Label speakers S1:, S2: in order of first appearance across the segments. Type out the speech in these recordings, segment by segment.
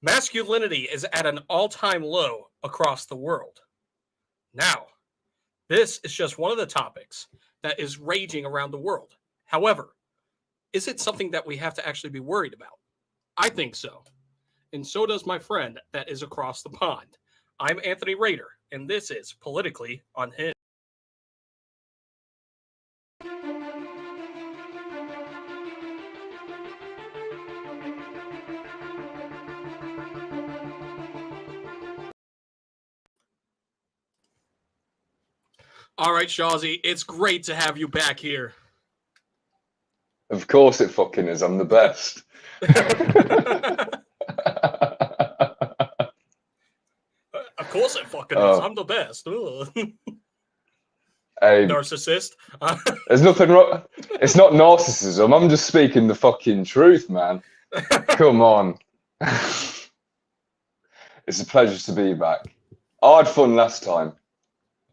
S1: Masculinity is at an all-time low across the world. Now, this is just one of the topics that is raging around the world. However, is it something that we have to actually be worried about? I think so. And so does my friend that is across the pond. I'm Anthony Rader, and this is Politically Unhinged. All right, Shawzy, it's great to have you back here.
S2: Of course it fucking is. I'm the best.
S1: Of course it fucking is. I'm the best.
S2: Hey,
S1: narcissist.
S2: There's nothing wrong. It's not narcissism. I'm just speaking the fucking truth, man. Come on. It's a pleasure to be back. I had fun last time,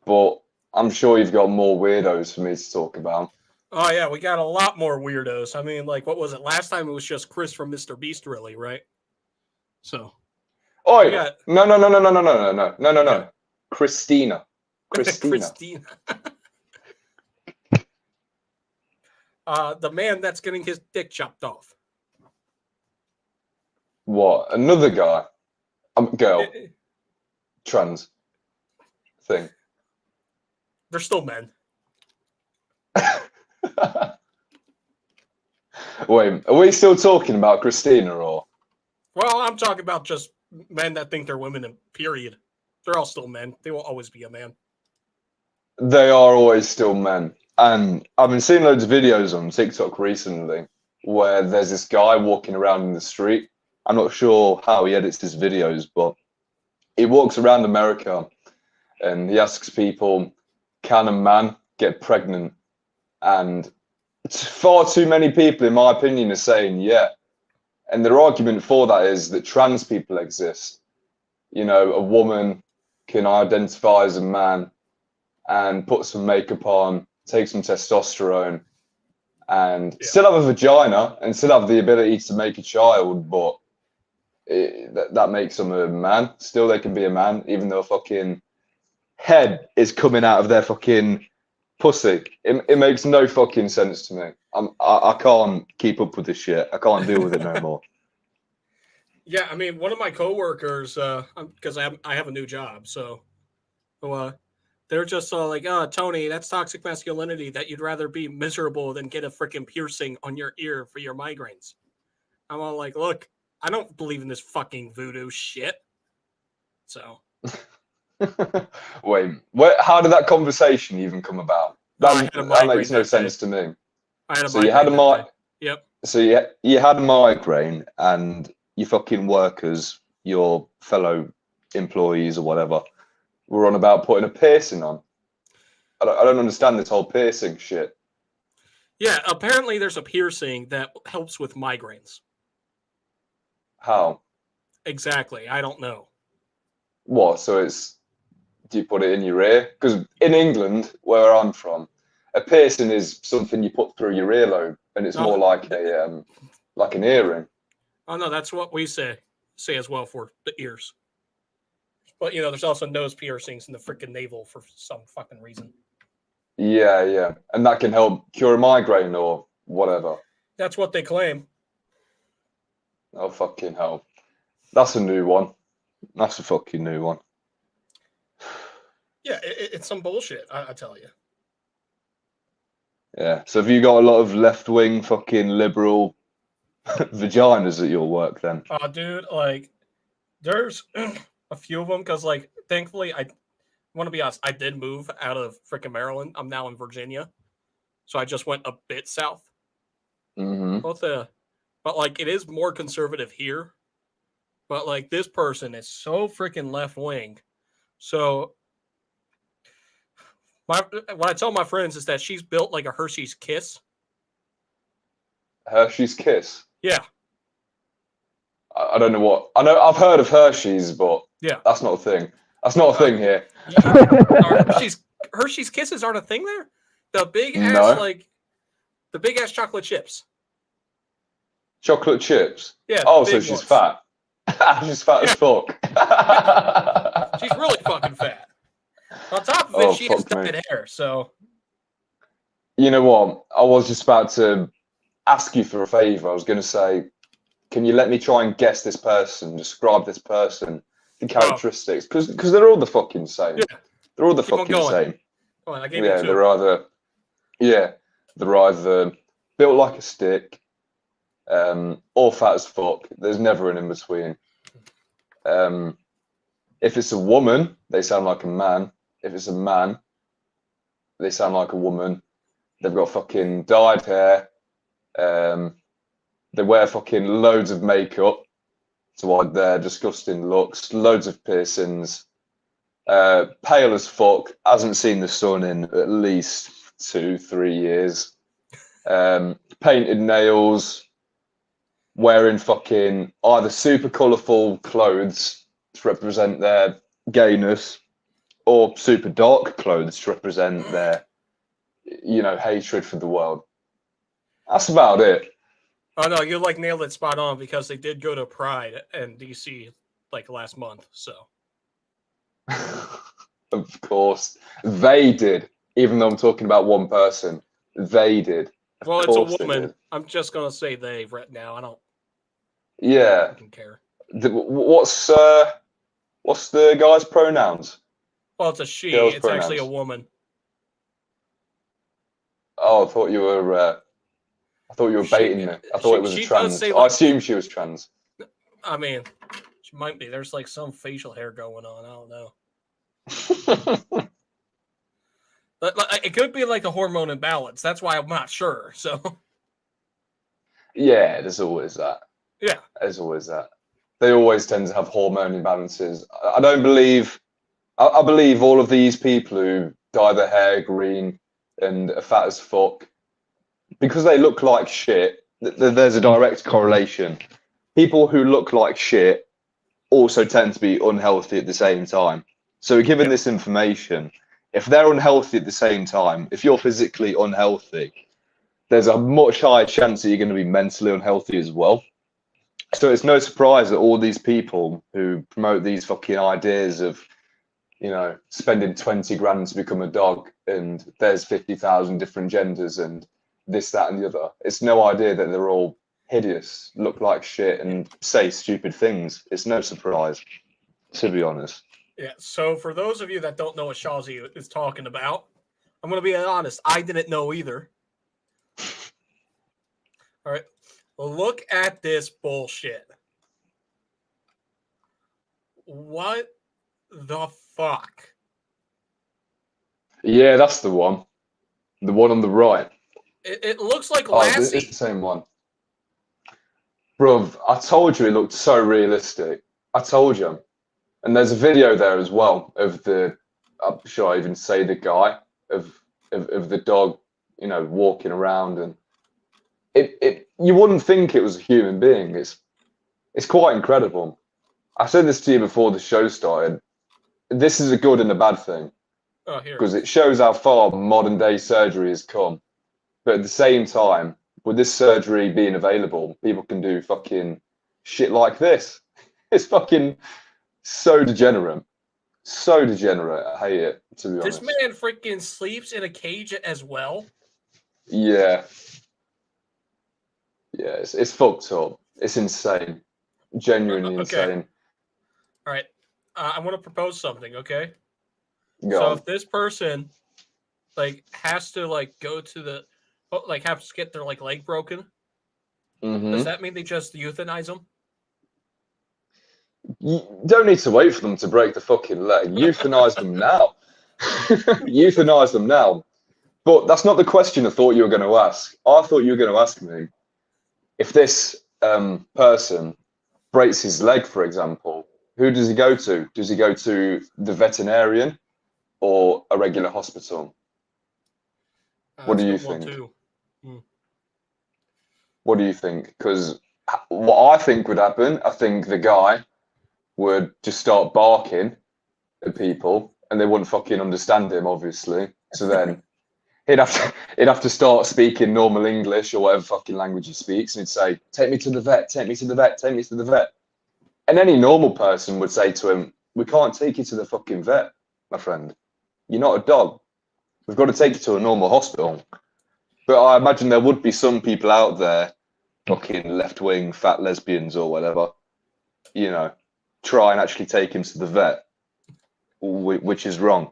S2: but I'm sure you've got more weirdos for me to talk about.
S1: Oh, yeah, we got a lot more weirdos. I mean, like, what was it? Last time it was just Chris from Mr. Beast, really, right? So.
S2: Oh, yeah. No. Christina.
S1: Christina. The man that's getting his dick chopped off.
S2: What? Another guy? Girl. Trans thing.
S1: They're still men.
S2: Wait, are we still talking about Christina or?
S1: Well, I'm talking about just men that think they're women, and period. They're all still men. They will always be a man.
S2: They are always still men. And I've been seeing loads of videos on TikTok recently where there's this guy walking around in the street. I'm not sure how he edits his videos, but he walks around America and he asks people, can a man get pregnant? And far too many people, in my opinion, are saying yeah. And their argument for that is that trans people exist. You know, a woman can identify as a man and put some makeup on, take some testosterone, and still have a vagina and still have the ability to make a child, but that makes them a man. Still, they can be a man, even though a fucking head is coming out of their fucking pussy. It makes no fucking sense to me. I can't keep up with this shit. I can't deal with it no more.
S1: Yeah, I mean, one of my coworkers, because I have a new job, so they're just like, oh, Tony, that's toxic masculinity, that you'd rather be miserable than get a freaking piercing on your ear for your migraines. I'm all like, look, I don't believe in this fucking voodoo shit. So.
S2: Wait, how did that conversation even come about? That makes no sense to me.
S1: I had a
S2: so you had a
S1: Yep.
S2: So you had a migraine, and your fucking workers, your fellow employees or whatever, were on about putting a piercing on. I don't understand this whole piercing shit.
S1: Yeah, apparently there's a piercing that helps with migraines.
S2: How?
S1: Exactly, I don't know.
S2: What? So do you put it in your ear? Because in England, where I'm from, a piercing is something you put through your earlobe, and it's more like an earring.
S1: Oh no, that's what we say as well for the ears. But there's also nose piercings in the freaking navel for some fucking reason.
S2: Yeah, and that can help cure a migraine or whatever.
S1: That's what they claim.
S2: Oh fucking hell! That's a new one. That's a fucking new one.
S1: Yeah, it's some bullshit, I tell you.
S2: Yeah. So have you got a lot of left-wing fucking liberal vaginas at your work then?
S1: Oh, dude, like, there's a few of them because, like, thankfully, I want to be honest, I did move out of freaking Maryland. I'm now in Virginia, so I just went a bit south.
S2: Mm-hmm.
S1: But like, it is more conservative here. But like, this person is so freaking left-wing. So what I tell my friends is that she's built like a Hershey's Kiss.
S2: Hershey's Kiss?
S1: Yeah.
S2: I don't know what. I know I've heard of Hershey's, but
S1: yeah,
S2: that's not a thing. That's not a thing here.
S1: Hershey's Kisses aren't a thing there? The big ass chocolate chips.
S2: Chocolate chips?
S1: Yeah.
S2: Oh, so she's fat. She's fat as fuck.
S1: She's really fucking fat. On top of it,
S2: Oh,
S1: she has
S2: fuck me.
S1: dyed hair, so
S2: You know what? I was just about to ask you for a favor. I was going to say, can you let me try and guess this person, describe this person, the characteristics? Because they're all the fucking same.
S1: yeah.
S2: They're all the
S1: Keep on
S2: fucking
S1: going.
S2: same.
S1: Come on, I gave you
S2: Yeah,
S1: two.
S2: they're either built like a stick, or fat as fuck. There's never an in between. If it's a woman, they sound like a man. If it's a man, they sound like a woman. They've got fucking dyed hair. They wear fucking loads of makeup to hide their disgusting looks. Loads of piercings. Pale as fuck. Hasn't seen the sun in at least 2-3 years. Painted nails. Wearing fucking either super colourful clothes to represent their gayness, or super dark clothes to represent their, hatred for the world. That's about it.
S1: Oh no, you like nailed it spot on because they did go to Pride in DC like last month. So
S2: Of course, they did. Even though I'm talking about one person, they did.
S1: well,
S2: Of
S1: it's a
S2: course they
S1: woman.
S2: did.
S1: I'm just gonna say they right now. I don't
S2: Yeah.
S1: fucking care.
S2: What's the guy's pronouns?
S1: Well, it's a she.
S2: Girl's
S1: It's actually a
S2: pronouns.
S1: woman.
S2: Oh, I thought you were baiting me. I thought it was a
S1: She does
S2: trans.
S1: say
S2: I
S1: like.
S2: assumed she was trans.
S1: I mean, she might be. There's like some facial hair going on. I don't know. But it could be like a hormone imbalance. That's why I'm not sure. So
S2: Yeah, there's always that.
S1: yeah,
S2: There's always that. They always tend to have hormone imbalances. I don't believe. I believe all of these people who dye their hair green and are fat as fuck because they look like shit. There's a direct correlation. People who look like shit also tend to be unhealthy at the same time. So, given this information, if they're unhealthy at the same time, if you're physically unhealthy, there's a much higher chance that you're going to be mentally unhealthy as well. So it's no surprise that all these people who promote these fucking ideas of, spending 20 grand to become a dog and there's 50,000 different genders and this, that, and the other. It's no idea that they're all hideous, look like shit, and say stupid things. It's no surprise, to be honest.
S1: yeah. So for those of you that don't know what Shazi is talking about, I'm gonna be honest. I didn't know either. All right, look at this bullshit. What the fuck?
S2: Yeah, that's the one. The one on the right.
S1: It looks like
S2: Oh, it's
S1: Lassie.
S2: the same one. Bruv, I told you it looked so realistic. I told you. And there's a video there as well of I'm sure I even say the guy, of the dog, walking around, and you wouldn't think it was a human being. It's quite incredible. I said this to you before the show started. This is a good and a bad thing
S1: Oh, here.
S2: because it shows how far modern day surgery has come. But at the same time, with this surgery being available, people can do fucking shit like this. It's fucking so degenerate. So degenerate. I hate it, to be honest.
S1: This man freaking sleeps in a cage as well.
S2: Yeah. Yeah, it's fucked up. It's insane. Genuinely
S1: Okay.
S2: insane.
S1: All right. I want to propose something, okay?
S2: Go
S1: So
S2: on.
S1: if this person has to go to the have to get their leg broken, does that mean they just euthanize them?
S2: You don't need to wait for them to break the fucking leg. Euthanize them now. Euthanize them now. But that's not the question I thought you were going to ask. I thought you were going to ask me if this person breaks his leg, for example, who does he go to? Does he go to the veterinarian or a regular hospital? What do you think? What do you think? Because what I think would happen, I think the guy would just start barking at people and they wouldn't fucking understand him, obviously. So then he'd have to start speaking normal English or whatever fucking language he speaks, and he'd say, "Take me to the vet, take me to the vet, take me to the vet." And any normal person would say to him, "We can't take you to the fucking vet, my friend. You're not a dog. We've got to take you to a normal hospital." But I imagine there would be some people out there, fucking left-wing fat lesbians or whatever, you know, try and actually take him to the vet, which is wrong.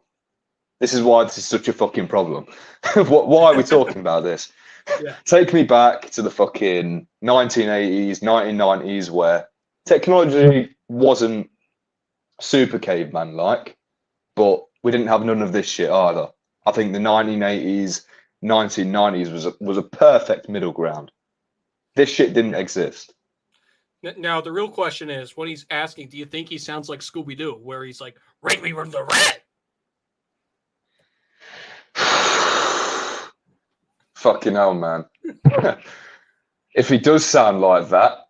S2: This is why this is such a fucking problem. Why are we talking about this?
S1: Yeah.
S2: Take me back to the fucking 1980s, 1990s, where technology wasn't super caveman-like, but we didn't have none of this shit either. I think the 1980s, 1990s was a perfect middle ground. This shit didn't exist.
S1: Now, the real question is, when he's asking, do you think he sounds like Scooby-Doo, where he's like, "Rake me from the rat"?
S2: Fucking hell, man. If he does sound like that,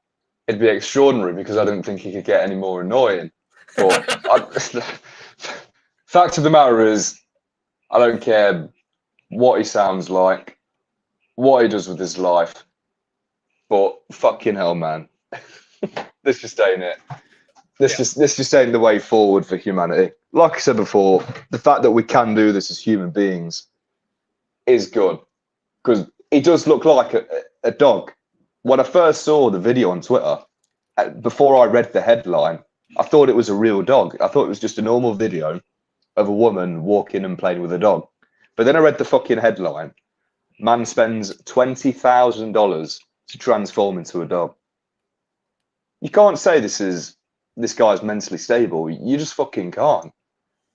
S2: it'd be extraordinary because I didn't think he could get any more annoying. But fact of the matter is, I don't care what he sounds like, what he does with his life, but fucking hell, man. This just ain't it. This just ain't the way forward for humanity. Like I said before, the fact that we can do this as human beings is good. Because he does look like a dog. When I first saw the video on Twitter, before I read the headline, I thought it was a real dog. I thought it was just a normal video of a woman walking and playing with a dog. But then I read the fucking headline. Man spends $20,000 to transform into a dog. You can't say this guy's mentally stable. You just fucking can't.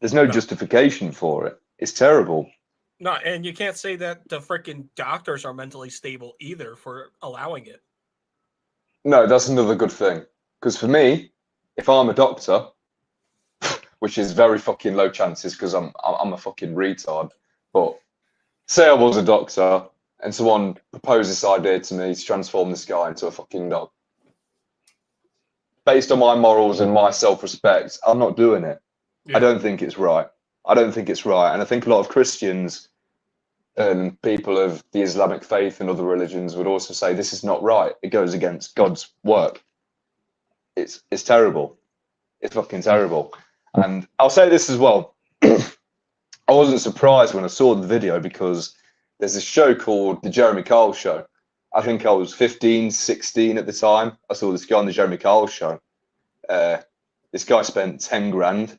S2: There's no justification for it. It's terrible.
S1: No, and you can't say that the freaking doctors are mentally stable either for allowing it.
S2: No, that's another good thing. Because for me, if I'm a doctor, which is very fucking low chances because I'm a fucking retard, but say I was a doctor and someone proposed this idea to me to transform this guy into a fucking dog. Based on my morals and my self-respect, I'm not doing it. Yeah. I don't think it's right. I don't think it's right. And I think a lot of Christians and people of the Islamic faith and other religions would also say this is not right. It goes against God's work. It's terrible. It's fucking terrible. And I'll say this as well. I wasn't surprised when I saw the video because there's a show called The Jeremy Kyle Show. I think I was 15, 16 at the time. I saw this guy on The Jeremy Kyle Show. This guy spent 10 grand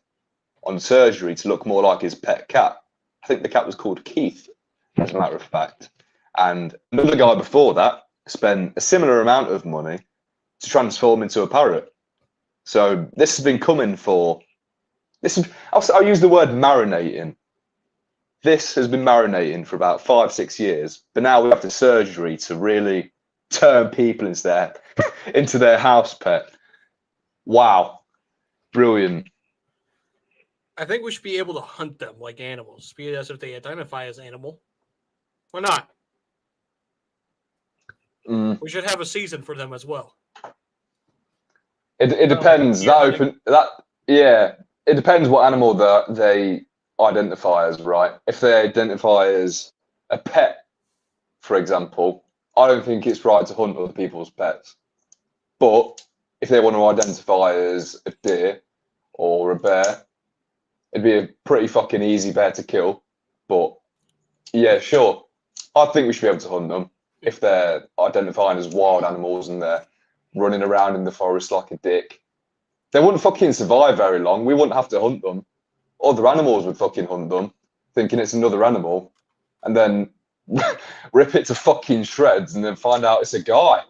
S2: on surgery to look more like his pet cat. I think the cat was called Keith, as a matter of fact. And another guy before that spent a similar amount of money to transform into a parrot. So this has been coming for... I'll use the word marinating. This has been marinating for about 5-6 years, but now we have the surgery to really turn people into their house pet. Wow. Brilliant.
S1: I think we should be able to hunt them like animals, because if they identify as animal, why not? We should have a season for them as well.
S2: It depends. It depends what animal that they identify as, right? If they identify as a pet, for example, I don't think it's right to hunt other people's pets. But if they want to identify as a deer or a bear, it'd be a pretty fucking easy bear to kill. But yeah, sure. I think we should be able to hunt them if they're identifying as wild animals and they're running around in the forest like a dick. They wouldn't fucking survive very long. We wouldn't have to hunt them. Other animals would fucking hunt them, thinking it's another animal, and then rip it to fucking shreds and then find out it's a guy.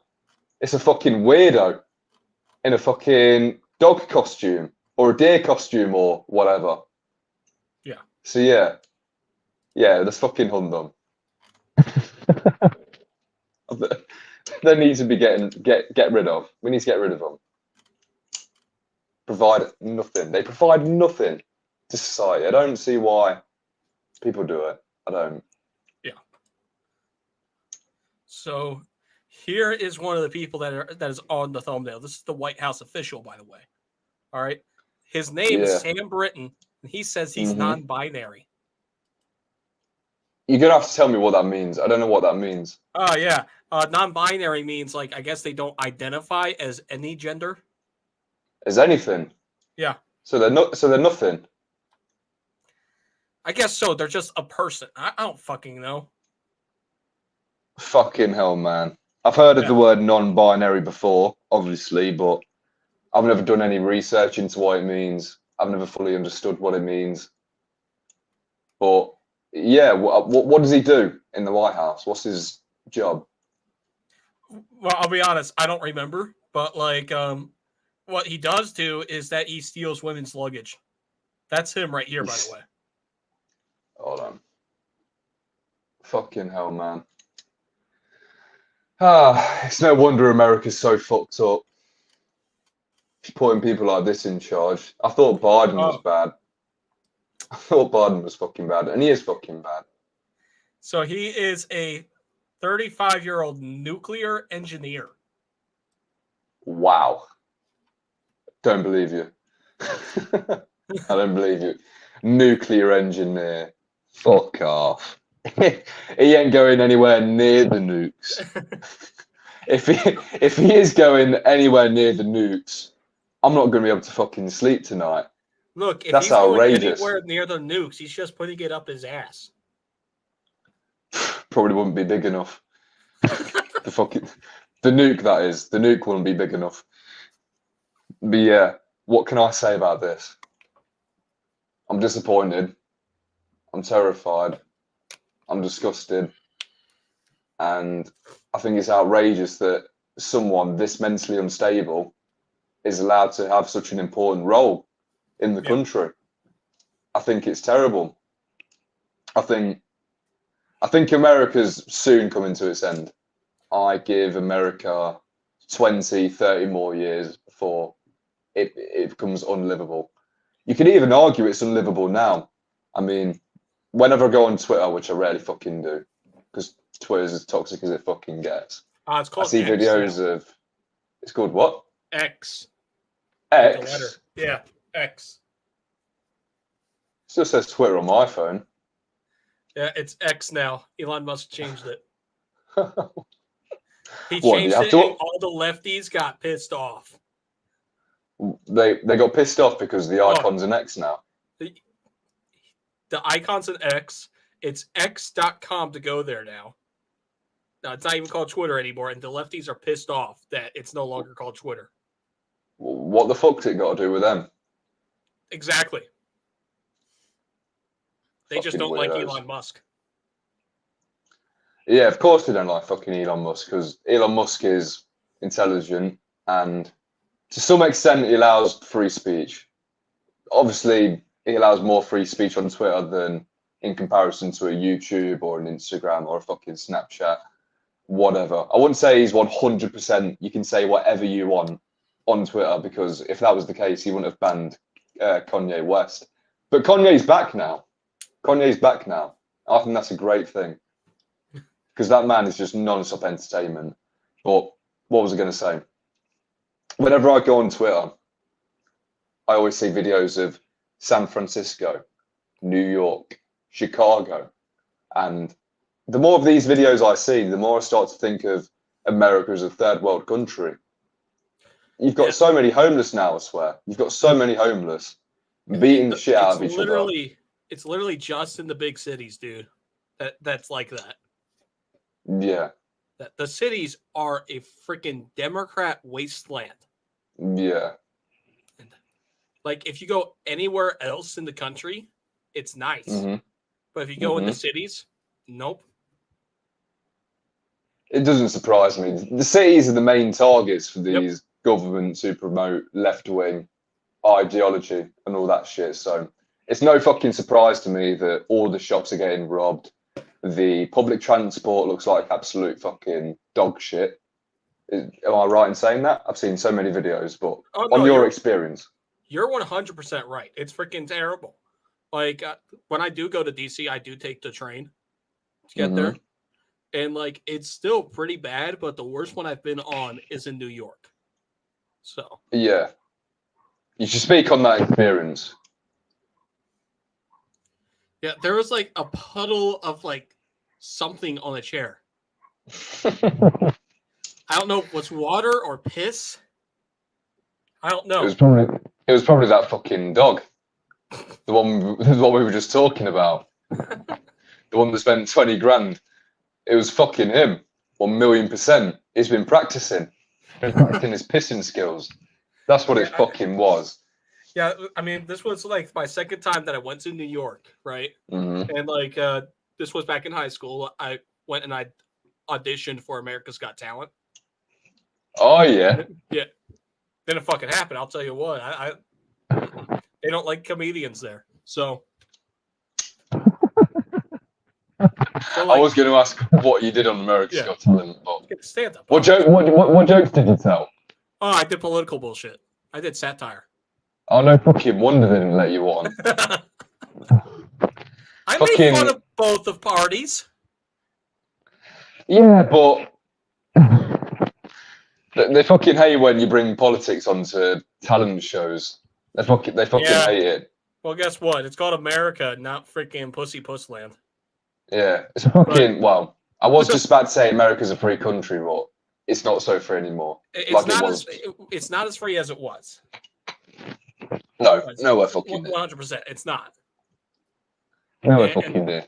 S2: It's a fucking weirdo in a fucking dog costume or a deer costume or whatever.
S1: Yeah.
S2: So yeah, let's fucking hunt them. They need to be get rid of. We need to get rid of them. Provide nothing. They provide nothing to society. I don't see why people do it. I don't.
S1: Yeah. So here is one of the people that is on the thumbnail. This is the White House official, by the way. All right. His name is Sam Britton, and he says he's non-binary.
S2: You're gonna have to tell me what that means. I don't know what that means.
S1: Oh yeah. Non-binary means, like, I guess they don't identify as any gender.
S2: As anything.
S1: Yeah.
S2: So they're not. So they're nothing.
S1: I guess so. They're just a person. I don't fucking know.
S2: Fucking hell, man. I've heard of
S1: Yeah.
S2: the word non-binary before, obviously, but I've never done any research into what it means. I've never fully understood what it means. But yeah, what does he do in the White House? What's his job?
S1: Well, I'll be honest. I don't remember, but like, what he does do is that he steals women's luggage. That's him right here, by the way.
S2: Hold on. Fucking hell, man. Ah, it's no wonder America's so fucked up. Putting people like this in charge. I thought Biden was
S1: Oh,
S2: bad. I thought Biden was fucking bad, and he is fucking bad.
S1: so he is a 35-year-old nuclear engineer.
S2: Wow. Don't believe you. I don't believe you. Nuclear engineer. Fuck off. He ain't going anywhere near the nukes. If he is going anywhere near the nukes, I'm not going to be able to fucking sleep tonight.
S1: Look, if
S2: That's
S1: he's going
S2: outrageous.
S1: anywhere near the nukes, he's just putting it up his ass.
S2: Probably wouldn't be big enough. The nuke, that is. The nuke wouldn't be big enough. But yeah, what can I say about this? I'm disappointed. I'm terrified. I'm disgusted. And I think it's outrageous that someone this mentally unstable is allowed to have such an important role in the country. I think it's terrible. I think America's soon coming to its end. I give America 20, 30 more years before it becomes unlivable. You could even argue it's unlivable now. I mean, whenever I go on Twitter, which I rarely fucking do, because Twitter's as toxic as it fucking gets.
S1: It's
S2: I
S1: called
S2: see
S1: X
S2: videos
S1: now.
S2: of. It's called what?
S1: X. Like the letter.
S2: X.
S1: Yeah, X.
S2: It still says Twitter on my phone.
S1: Yeah, it's X now. Elon Musk changed it. He
S2: What, do you
S1: changed
S2: have
S1: it,
S2: to?
S1: and all the lefties got pissed off.
S2: They got pissed off because the icon's an X now.
S1: The icon's an X. It's x.com to go there now. Now, it's not even called Twitter anymore, and the lefties are pissed off that it's no longer called Twitter.
S2: What the fuck's it got to do with them?
S1: Exactly. They just don't like
S2: weirdos.
S1: Elon Musk.
S2: Yeah, of course they don't like fucking Elon Musk because Elon Musk is intelligent and to some extent he allows free speech. Obviously, he allows more free speech on Twitter than in comparison to a YouTube or an Instagram or a fucking Snapchat, whatever. I wouldn't say he's 100%. You can say whatever you want on Twitter because if that was the case, he wouldn't have banned Kanye West. But Kanye's back now. Kanye's back now. I think that's a great thing because that man is just non-stop entertainment. But what was I going to say? Whenever I go on Twitter, I always see videos of San Francisco, New York, Chicago. And the more of these videos I see, the more I start to think of America as a third world country. You've got so many homeless now, I swear. You've got so many homeless beating the shit out of each other.
S1: It's literally just in the big cities, dude. That's like that.
S2: Yeah.
S1: The cities are a freaking Democrat wasteland.
S2: Yeah.
S1: Like, if you go anywhere else in the country, it's nice.
S2: Mm-hmm.
S1: But if you go into cities, nope.
S2: It doesn't surprise me. The cities are the main targets for these governments who promote left-wing ideology and all that shit. So it's no fucking surprise to me that all the shops are getting robbed. The public transport looks like absolute fucking dog shit. Am I right in saying that? I've seen so many videos, but on your experience.
S1: You're 100% right. It's freaking terrible. Like, when I do go to DC, I do take the train to get there. And, like, it's still pretty bad, but the worst one I've been on is in New York. So.
S2: Yeah. You should speak on that experience.
S1: Yeah, there was, like, a puddle of, like, something on a chair. I don't know if it was water or piss. I don't
S2: It
S1: know.
S2: was probably that fucking dog, the one we were just talking about, the one that spent 20 grand. It was fucking him, 1,000,000%. He's been practicing his pissing skills. That's what it
S1: Yeah,
S2: fucking was.
S1: yeah. I mean, this was like my second time that I went to New York, right?
S2: Mm-hmm.
S1: And like, this was back in high school. I went and I auditioned for America's Got Talent.
S2: Oh yeah.
S1: Yeah, didn't fucking happen. I'll tell you what. They don't like comedians there. So
S2: I
S1: like,
S2: was going to ask what you did on America's
S1: yeah,
S2: Got Talent, but
S1: get stand up.
S2: what joke? What jokes did you tell?
S1: Oh, I did political bullshit. I did satire.
S2: Oh no, fucking wonder they didn't let you on.
S1: I made
S2: Fucking
S1: fun of both of parties.
S2: yeah, but they fucking hate when you bring politics onto talent shows. They fucking
S1: Yeah.
S2: hate it.
S1: Well, guess what? It's called America, not freaking Pussy Pussland.
S2: Yeah, it's fucking well. I was just about to say America's a free country, but it's not so free anymore.
S1: It's
S2: Like it was.
S1: it's not as free as it was.
S2: No, nowhere fucking near.
S1: 100%. It's not.
S2: Nowhere fucking near.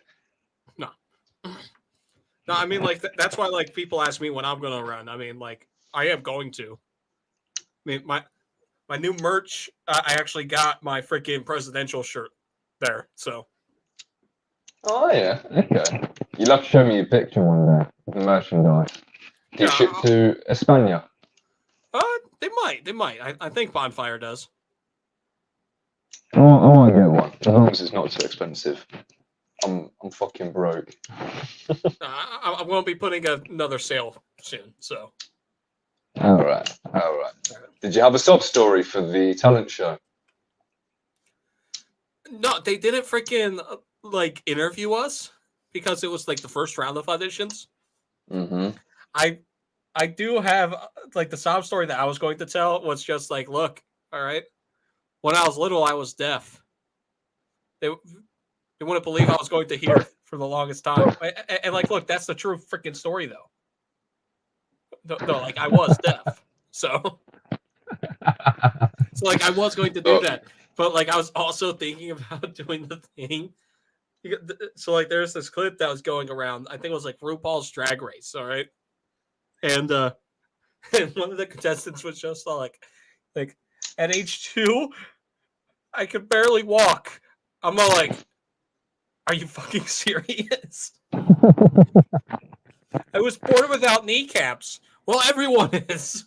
S1: No. No, I mean, like, that's why, like, people ask me when I'm going to run. I mean, like, I am going to. I mean, my new merch, I actually got my freaking presidential shirt there. So.
S2: Oh yeah, okay. You'll have to show me a picture one day of the merchandise. Do you ship to España?
S1: They might. I think Bonfire does.
S2: I want to get one as long as it's not too expensive. I'm fucking broke.
S1: I'm going to be putting another sale soon. So.
S2: All right. Did you have a sub story for the talent show?
S1: No, they didn't freaking like interview us because it was like the first round of auditions.
S2: Mm-hmm.
S1: I do have like the sob story that I was going to tell was just like, look, all right. When I was little, I was deaf. They wouldn't believe I was going to hear for the longest time. And like, look, that's the true freaking story, though. No, like I was deaf, so like I was going to do that, but like I was also thinking about doing the thing. So like, there's this clip that was going around. I think it was like RuPaul's Drag Race, all right, and and one of the contestants was just like at age 2, I could barely walk. I'm all like, are you fucking serious? I was born without kneecaps. Well, everyone is.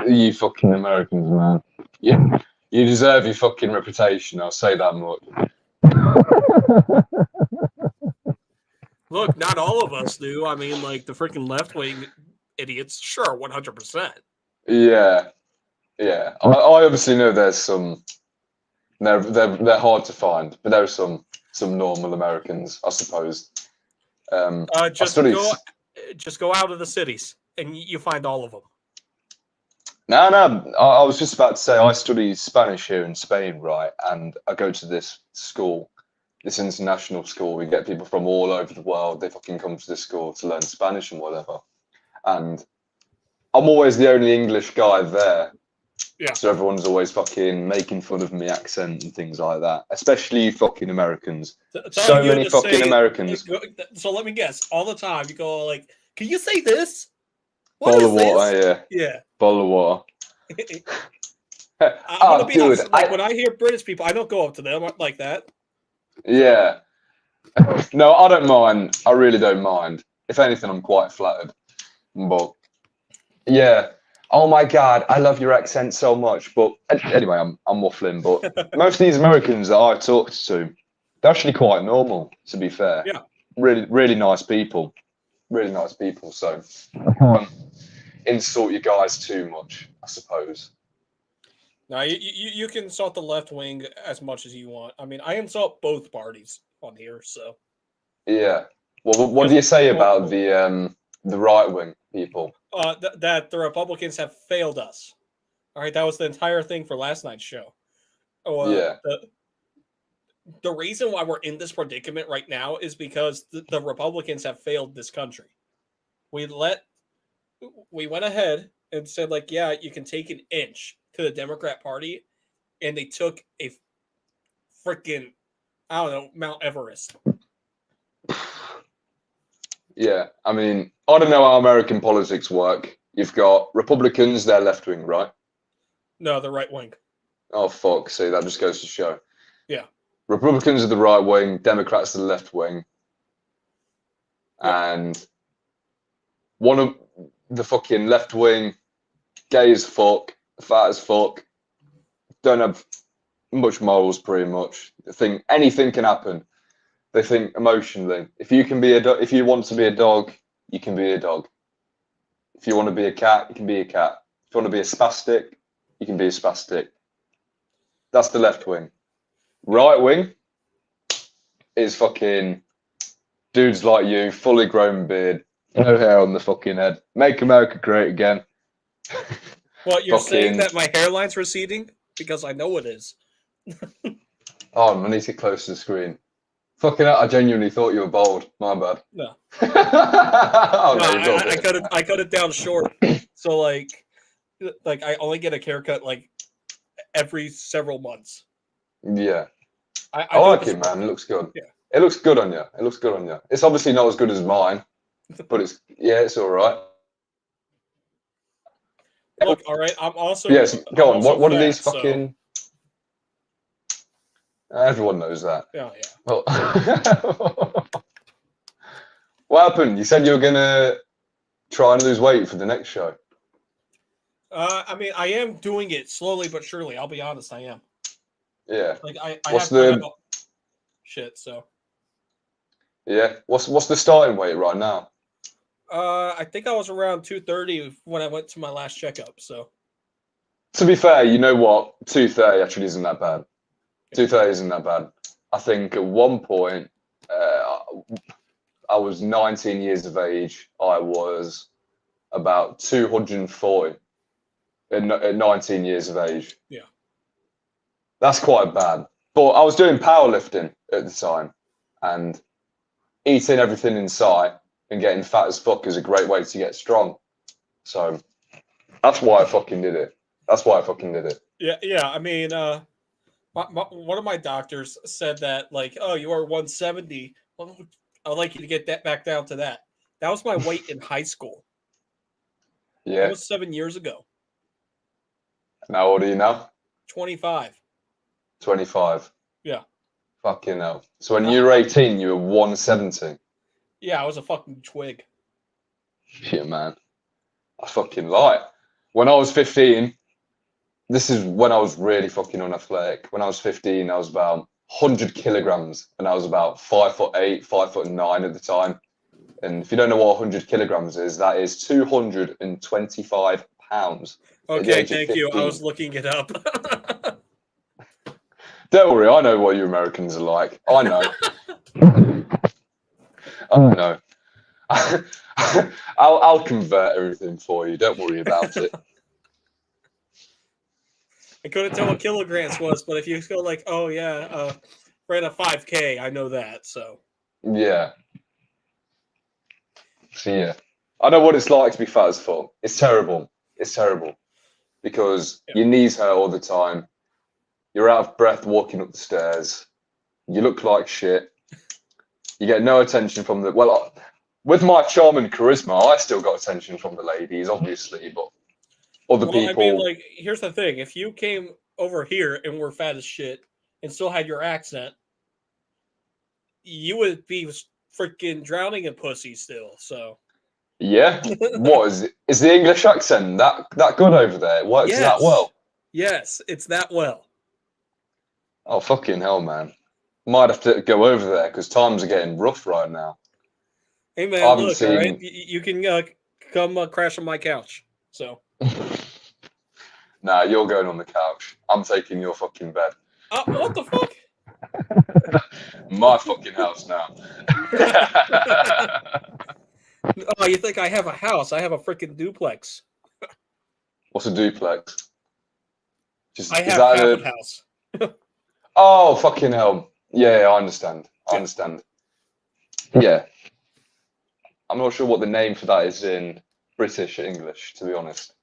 S2: You fucking Americans, man. Yeah, you deserve your fucking reputation. I'll say that much.
S1: Look, not all of us do. I mean, like the freaking left wing idiots, sure, 100%.
S2: Yeah. I obviously know there's some. They're hard to find, but there are some normal Americans, I suppose.
S1: Just go out of the cities and you find all of them.
S2: No. I was just about to say I study Spanish here in Spain, right? And I go to this school, this international school. We get people from all over the world. They fucking come to this school to learn Spanish and whatever. And I'm always the only English guy there.
S1: Yeah.
S2: So everyone's always fucking making fun of my accent and things like that. Especially you fucking Americans. So many fucking Americans.
S1: So let me guess. All the time you go like, can you say this?
S2: Bottle of water,
S1: yeah.
S2: Bottle of water.
S1: I'm gonna be honest, like, when I hear British people, I don't go up to them like that.
S2: Yeah. No, I don't mind. I really don't mind. If anything, I'm quite flattered. But yeah. Oh my God, I love your accent so much. But anyway, I'm waffling. But most of these Americans that I've talked to, they're actually quite normal, to be fair.
S1: Yeah.
S2: Really, really nice people. Really nice people. So I can't insult you guys too much, I suppose.
S1: No, you can insult the left wing as much as you want. I mean, I insult both parties on here, so.
S2: Yeah. Well, what do you say about the right wing people?
S1: That the Republicans have failed us. All right, that was the entire thing for last night's show.
S2: Yeah.
S1: The reason why we're in this predicament right now is because the Republicans have failed this country. we went ahead and said like, yeah, you can take an inch to the Democrat Party, and they took a freaking, I don't know, Mount Everest.
S2: Yeah, I mean, I don't know how American politics work. You've got Republicans, they're left wing, right?
S1: No, the right wing.
S2: Oh fuck! See, that just goes to show.
S1: Yeah.
S2: Republicans are the right wing, Democrats are the left wing,
S1: Yep.
S2: and one of the fucking left wing, gay as fuck, fat as fuck, don't have much morals, pretty much. They think anything can happen. They think emotionally. If you can be if you want to be a dog, you can be a dog. If you want to be a cat, you can be a cat. If you want to be a spastic, you can be a spastic. That's the left wing. Right wing is fucking dudes like you, fully grown beard, no hair on the fucking head. Make America great again.
S1: Well, you're saying
S2: Fucking-
S1: that my hairline's receding? Because I know it is.
S2: Oh, I need to get close to the screen. Fucking hell, I genuinely thought you were bald. My bad.
S1: No.
S2: Oh,
S1: No,
S2: no, you've got a bit.
S1: I cut it down short. So like I only get a haircut like every several months.
S2: Yeah.
S1: I
S2: I like
S1: do
S2: it, man. It looks good.
S1: Yeah.
S2: It looks good on you. It looks good on you. It's obviously not as good as mine, but it's all right.
S1: Look, all right. I'm also
S2: Yes, go
S1: I'm
S2: on.
S1: also
S2: What are
S1: fat,
S2: these
S1: so-
S2: fucking? Everyone knows that.
S1: Yeah, yeah.
S2: Well, what happened? You said you were gonna try and lose weight for the next show.
S1: I mean, I am doing it slowly but surely. I'll be honest, I am.
S2: Yeah.
S1: Like I
S2: What's
S1: have kind
S2: the-
S1: of shit. So
S2: Yeah. What's the starting weight right now?
S1: I think I was around 230 when I went to my last checkup. So
S2: To be fair, you know what? 230 actually isn't that bad. 230 isn't that bad. I think at one point, I was 19 years of age. I was about 240 at 19 years of age.
S1: Yeah.
S2: That's quite bad. But I was doing powerlifting at the time, and eating everything in sight and getting fat as fuck is a great way to get strong. So that's why I fucking did it. That's why I fucking did it.
S1: yeah, yeah. I mean, one of my doctors said that like, oh, you are 170. Well, I'd like you to get that back down to that. That was my weight in high school. That
S2: Yeah.
S1: was 7 years ago.
S2: Now what are you now?
S1: 25.
S2: 25.
S1: Yeah.
S2: Fucking hell. So when you were 18, you were 170.
S1: Yeah, I was a fucking twig.
S2: Shit, man. I fucking lie. When I was 15, this is when I was really fucking unathletic. When I was 15, I was about 100 kilograms, and I was about 5'8", 5'9" at the time. And if you don't know what 100 kilograms is, that is 225 pounds.
S1: Okay, thank you. I was looking it up.
S2: Don't worry, I know what you Americans are like. I know. I know. I'll convert everything for you. Don't worry about it.
S1: I couldn't tell what kilograms was, but if you go like, oh yeah, ran a 5K, I know that. So
S2: Yeah. So yeah, I know what it's like to be fat as fuck. It's terrible. It's terrible because your knees hurt all the time. You're out of breath walking up the stairs. You look like shit. You get no attention from the with my charm and charisma, I still got attention from the ladies, obviously, but other people.
S1: I mean, like, here's the thing: if you came over here and were fat as shit and still had your accent, you would be freaking drowning in pussy still. So
S2: Yeah, what is the English accent that good over there? It works that well.
S1: Yes, it's that well.
S2: Oh fucking hell, man! Might have to go over there because times are getting rough right now.
S1: Hey
S2: I
S1: man,
S2: haven't
S1: look, all right,
S2: seen-
S1: you can come crash on my couch. So
S2: Nah, you're going on the couch. I'm taking your fucking bed.
S1: what the fuck?
S2: My fucking house now.
S1: Oh, you think I have a house? I have a freaking duplex.
S2: What's a duplex?
S1: I have half a house.
S2: Oh, fucking hell. Yeah, I understand. I understand. Yeah. I'm not sure what the name for that is in British English, to be honest.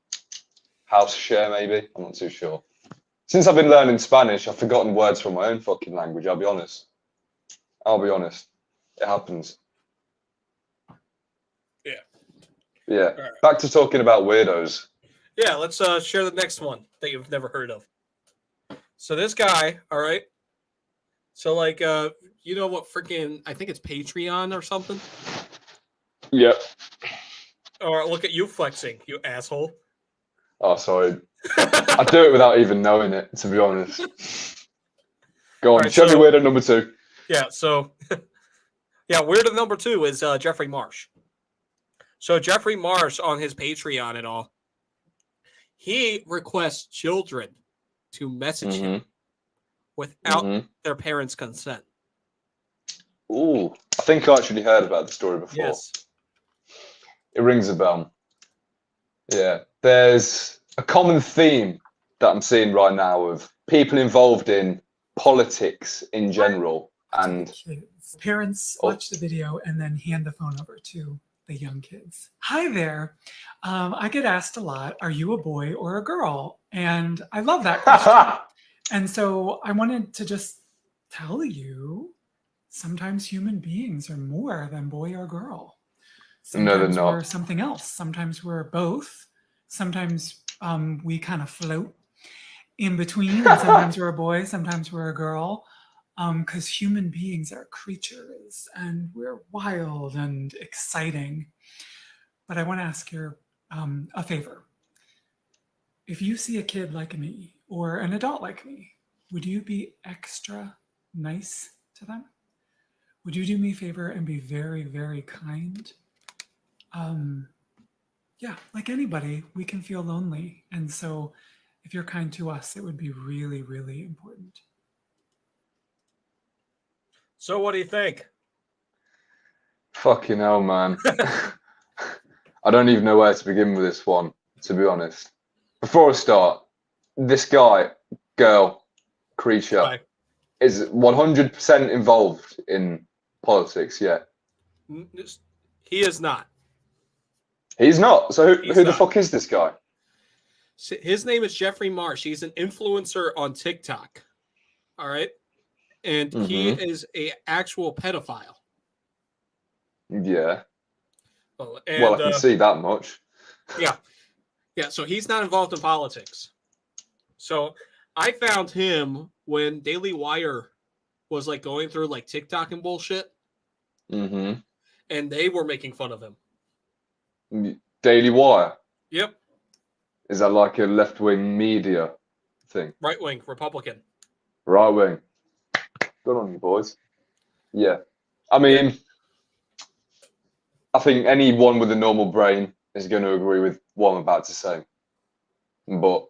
S2: House share, maybe? I'm not too sure. Since I've been learning Spanish, I've forgotten words from my own fucking language, I'll be honest. It happens.
S1: Yeah.
S2: Yeah.
S1: All right.
S2: Back to talking about weirdos.
S1: Yeah, let's share the next one that you've never heard of. So this guy, all right. So like you know what freaking I think it's Patreon or something?
S2: Yep.
S1: Or look at you flexing, you asshole.
S2: Oh, sorry. I do it without even knowing it, to be honest. Go on,
S1: Right,
S2: show me
S1: so-
S2: weirdo number 2.
S1: Yeah, so yeah, weirdo number 2 is Jeffrey Marsh. So Jeffrey Marsh on his Patreon and all, he requests children to message him without their parents' consent.
S2: Ooh, I think I actually heard about the story before.
S1: Yes.
S2: It rings a bell. Yeah, there's a common theme that I'm seeing right now of people involved in politics in general. And
S3: kids. Parents watch the video and then hand the phone over to the young kids. Hi there. I get asked a lot, are you a boy or a girl? And I love that question. And so I wanted to just tell you, sometimes human beings are more than boy or girl.
S2: No, they're
S3: Sometimes
S2: not.
S3: we're something else. Sometimes we're both. Sometimes we kind of float in between. And sometimes we're a boy, sometimes we're a girl. Because human beings are creatures and we're wild and exciting. But I want to ask you a favor. If you see a kid like me or an adult like me, would you be extra nice to them? Would you do me a favor and be very, very kind? Yeah, like anybody, we can feel lonely. And so if you're kind to us, it would be really, really important.
S1: So what do you think?
S2: Fucking hell, man. I don't even know where to begin with this one, to be honest. Before I start, this guy, girl, creature,
S1: Right.
S2: is 100% involved in politics, yeah.
S1: He is not.
S2: He's not. So
S1: He's
S2: who the
S1: not.
S2: fuck is this guy?
S1: His name is Jeffrey Marsh. He's an influencer on TikTok. All right. And he is a actual pedophile.
S2: Yeah.
S1: Well,
S2: Well, I can see that much.
S1: Yeah. Yeah. So he's not involved in politics. So I found him when Daily Wire was like going through like TikTok and bullshit.
S2: Mm-hmm.
S1: And they were making fun of him.
S2: Daily Wire.
S1: Yep.
S2: Is that like a left-wing media thing?
S1: Right wing Republican.
S2: Right wing. Good on you, boys. Yeah. I mean, I think anyone with a normal brain is going to agree with what I'm about to say. But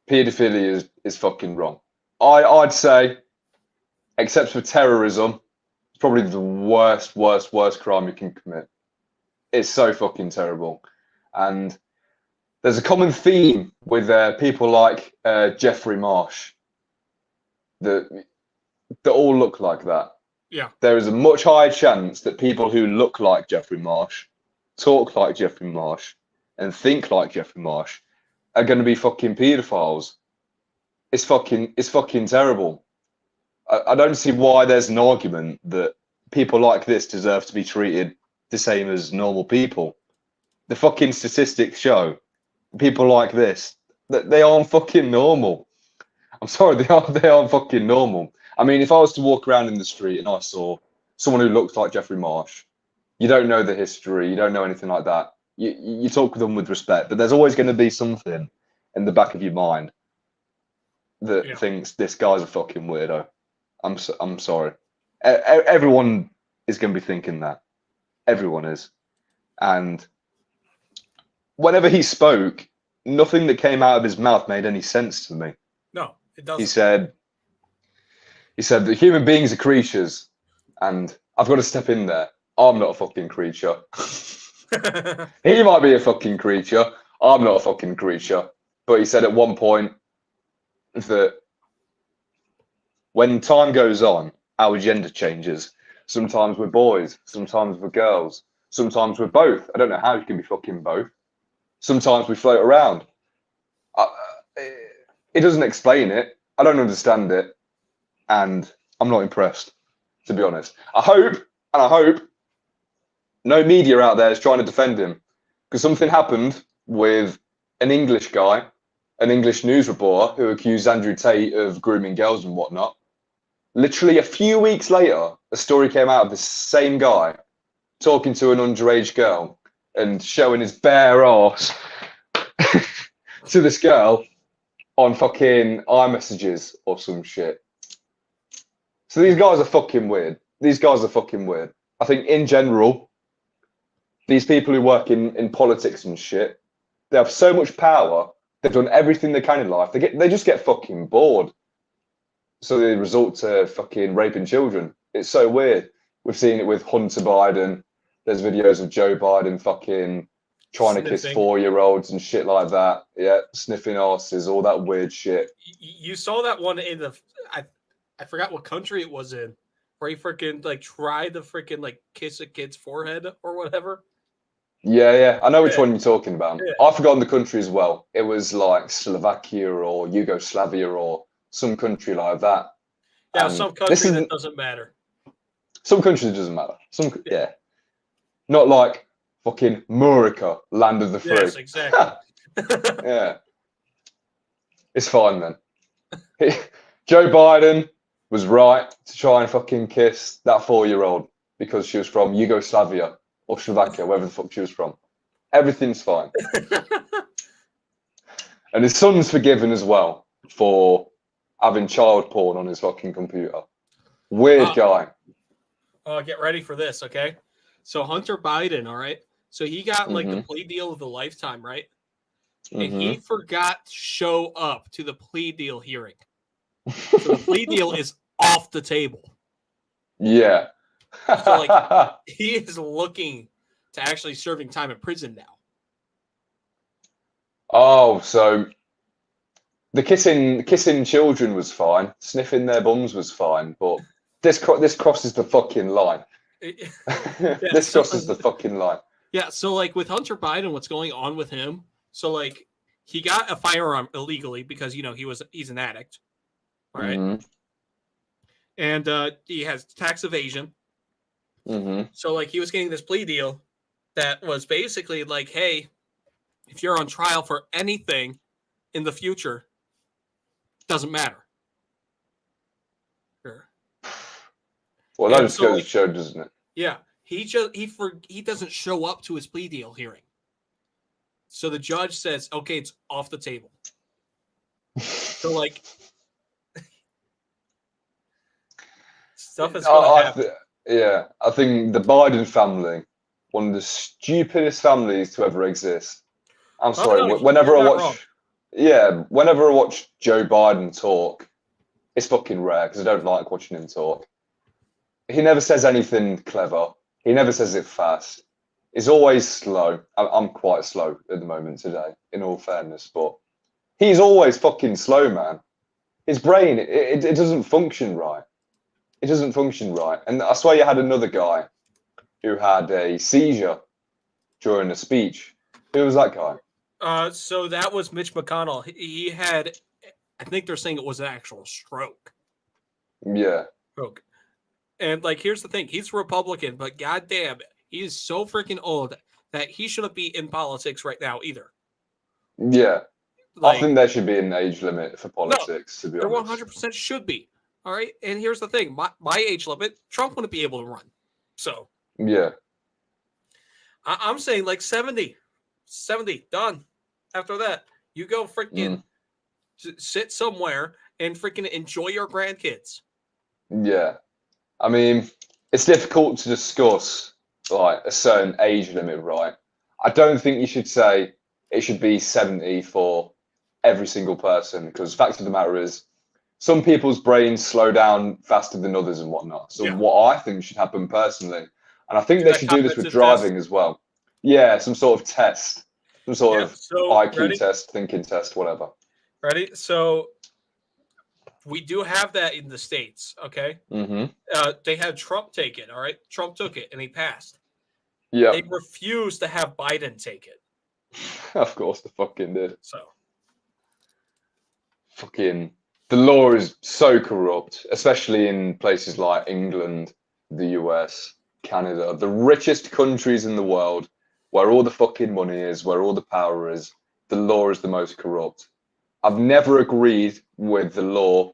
S2: paedophilia is fucking wrong. I'd say, except for terrorism, it's probably the worst crime you can commit. It's so fucking terrible. And there's a common theme with people like Jeffrey Marsh that all look like that.
S1: Yeah.
S2: There is a much higher chance that people who look like Jeffrey Marsh, talk like Jeffrey Marsh, and think like Jeffrey Marsh are going to be fucking paedophiles. It's fucking terrible. I don't see why there's an argument that people like this deserve to be treated the same as normal people. The fucking statistics show people like this that they aren't fucking normal. I'm sorry, they aren't fucking normal. I mean, if I was to walk around in the street and I saw someone who looked like Jeffrey Marsh, you don't know the history, you don't know anything like that. You talk with them with respect, but there's always going to be something in the back of your mind that thinks this guy's a fucking weirdo. I'm sorry. Everyone is going to be thinking that. Everyone is. And whenever he spoke, nothing that came out of his mouth made any sense to me.
S1: No, it doesn't.
S2: He said that human beings are creatures, and I've got to step in there. I'm not a fucking creature. He might be a fucking creature. I'm not a fucking creature. But he said at one point that when time goes on, our gender changes. Sometimes we're boys, sometimes we're girls. Sometimes we're both. I don't know how you can be fucking both. Sometimes we float around. It doesn't explain it. I don't understand it. And I'm not impressed, to be honest. I hope no media out there is trying to defend him. Because something happened with an English guy, an English news reporter who accused Andrew Tate of grooming girls and whatnot. Literally a few weeks later, a story came out of this same guy talking to an underage girl and showing his bare ass to this girl on fucking iMessages or some shit. So these guys are fucking weird. I think in general, these people who work in politics and shit, they have so much power. They've done everything they can in life. They just get fucking bored. So they resort to fucking raping children. It's so weird. We've seen it with Hunter Biden. There's videos of Joe Biden fucking trying to kiss 4-year-olds and shit like that. Yeah, sniffing asses, all that weird shit.
S1: You saw that one in the I forgot what country it was in, where he freaking like tried to freaking like kiss a kid's forehead or whatever.
S2: Yeah. I know which one you're talking about.
S1: Yeah.
S2: I've forgotten the country as well. It was like Slovakia or Yugoslavia or some country like that.
S1: Yeah, some country that doesn't matter.
S2: Some country that doesn't matter. Yeah. Not like fucking Murica, land of the free.
S1: Yes, exactly.
S2: Yeah. It's fine then. Joe Biden was right to try and fucking kiss that 4-year-old because she was from Yugoslavia or Slovakia, wherever the fuck she was from. Everything's fine. And his son's forgiven as well for having child porn on his fucking computer. Weird guy.
S1: Get ready for this, okay? So Hunter Biden, all right? So he got like the plea deal of a lifetime, right? And he forgot to show up to the plea deal hearing. So the plea deal is off the table.
S2: Yeah.
S1: So like he is looking to actually serving time in prison now.
S2: Oh, so the kissing children was fine, sniffing their bums was fine, but this crosses the fucking line. This crosses the fucking line.
S1: Yeah, so like with Hunter Biden, what's going on with him? So like he got a firearm illegally because he's an addict. All right. And he has tax evasion. So like he was getting this plea deal that was basically like, hey, if you're on trial for anything in the future, doesn't matter. Sure.
S2: Well, that just goes to show, doesn't it?
S1: Yeah. He doesn't show up to his plea deal hearing. So the judge says, okay, it's off the table. So like stuff is going to happen.
S2: I think the Biden family, one of the stupidest families to ever exist. I'm sorry. Whenever I watch Joe Biden talk, it's fucking rare because I don't like watching him talk. He never says anything clever. He never says it fast. He's always slow. I'm quite slow at the moment today, in all fairness, but he's always fucking slow, man. His brain, it doesn't function right. It doesn't function right. And I swear you had another guy who had a seizure during a speech. Who was that guy?
S1: So that was Mitch McConnell. He had, I think they're saying it was an actual stroke.
S2: Yeah.
S1: Stroke. And like, here's the thing. He's Republican, but goddamn, he is so freaking old that he shouldn't be in politics right now either.
S2: Yeah.
S1: Like,
S2: I think there should be an age limit for politics, to be honest.
S1: There 100% should be. All right. And here's the thing. My age limit, Trump wouldn't be able to run. So.
S2: Yeah.
S1: I'm saying like 70. 70, done. After that, you go freaking sit somewhere and freaking enjoy your grandkids.
S2: Yeah. I mean, it's difficult to discuss like a certain age limit, right? I don't think you should say it should be 70 for every single person, because the fact of the matter is some people's brains slow down faster than others and whatnot. So what I think should happen personally, and I think they should do this with driving as well. Yeah, some sort of test, some sort of IQ test, thinking test, whatever.
S1: Ready? So we do have that in the States, okay? They had Trump take it, all right? Trump took it, and he passed.
S2: Yeah,
S1: They refused to have Biden take it.
S2: of course they fucking did.
S1: So
S2: Fucking the law is so corrupt, especially in places like England, the US, Canada, the richest countries in the world, where all the fucking money is, where all the power is. The law is the most corrupt. I've never agreed with the law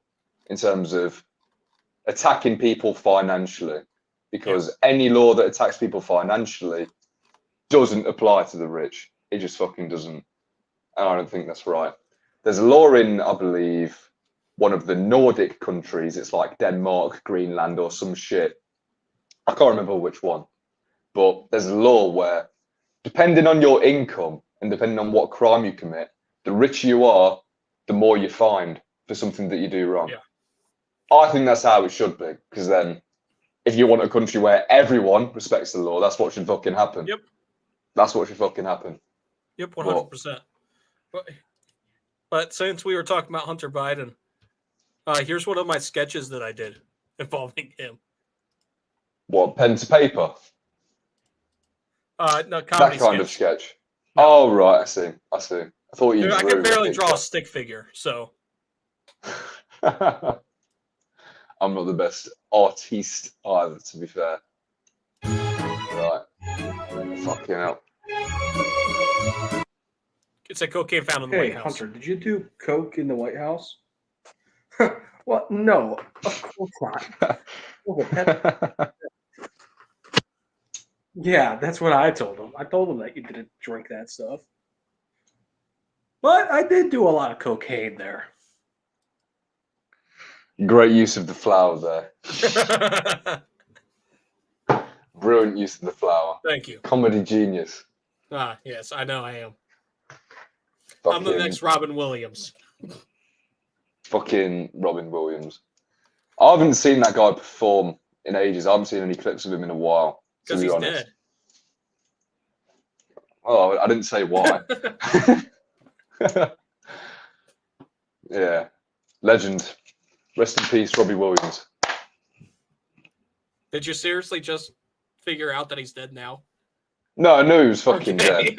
S2: in terms of attacking people financially, because any law that attacks people financially doesn't apply to the rich. It just fucking doesn't. And I don't think that's right. There's a law in, I believe, one of the Nordic countries. It's like Denmark, Greenland, or some shit. I can't remember which one. But there's a law where, depending on your income and depending on what crime you commit, the richer you are, the more you fined for something that you do wrong.
S1: Yeah.
S2: I think that's how it should be, because then if you want a country where everyone respects the law, that's what should fucking happen.
S1: Yep.
S2: That's what should fucking happen.
S1: Yep, 100%. But since we were talking about Hunter Biden, here's one of my sketches that I did involving him.
S2: What, pen to paper?
S1: No, comedy
S2: That kind of
S1: sketch.
S2: sketch.
S1: No.
S2: Oh, right, I see. I see. I thought you
S1: Dude, I
S2: drew
S1: can barely
S2: a
S1: draw a
S2: picture.
S1: stick figure, so
S2: I'm not the best artiste either, to be fair. Right. Fucking hell.
S1: it's a cocaine found in the
S4: Hey,
S1: White House.
S4: Hunter, did you do coke in the White House? Well, no, of course not. Well, yeah, that's what I told him. I told him that you didn't drink that stuff. But I did do a lot of cocaine there.
S2: Great use of the flower there. Brilliant use of the flower.
S1: Thank you.
S2: Comedy genius.
S1: Yes, I know I am. I'm the next Robin Williams.
S2: Fucking Robin Williams. I haven't seen that guy perform in ages. I haven't seen any clips of him in a while.
S1: Because he's dead.
S2: Oh, I didn't say why. Yeah. Legend. Rest in peace, Robbie Williams.
S1: Did you seriously just figure out that he's dead now?
S2: No, I knew he was fucking dead.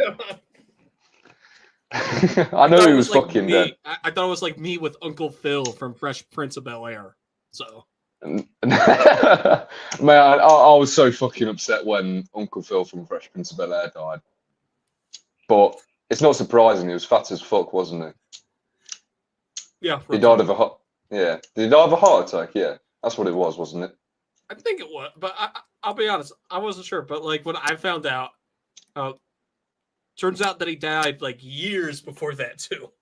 S2: I knew he was fucking dead.
S1: I thought it was like me with Uncle Phil from Fresh Prince of Bel-Air. So.
S2: Man, I was so fucking upset when Uncle Phil from Fresh Prince of Bel-Air died. But it's not surprising. He was fat as fuck, wasn't he?
S1: Yeah.
S2: He died of a heart. Yeah. Did he die of a heart attack? Yeah. That's what it was, wasn't it?
S1: I think it was, but I'll be honest, I wasn't sure. But like when I found out, turns out that he died like years before that too.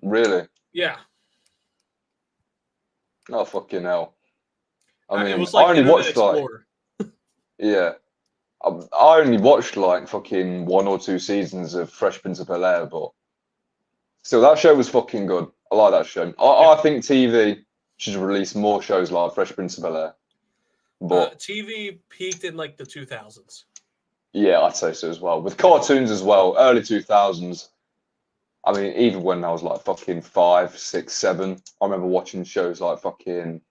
S2: Really?
S1: Yeah.
S2: Oh fucking hell! I mean,
S1: it was like
S2: I only
S1: Internet
S2: watched
S1: Explorer.
S2: yeah, I only watched like fucking 1 or 2 seasons of Fresh Prince of Bel-Air, but still, that show was fucking good. I like that show. I think TV should release more shows like Fresh Prince of Bel-Air. But
S1: TV peaked in like the 2000s.
S2: Yeah, I'd say so as well. With cartoons as well, early 2000s. I mean, even when I was like fucking 5, 6, 7, I remember watching shows like fucking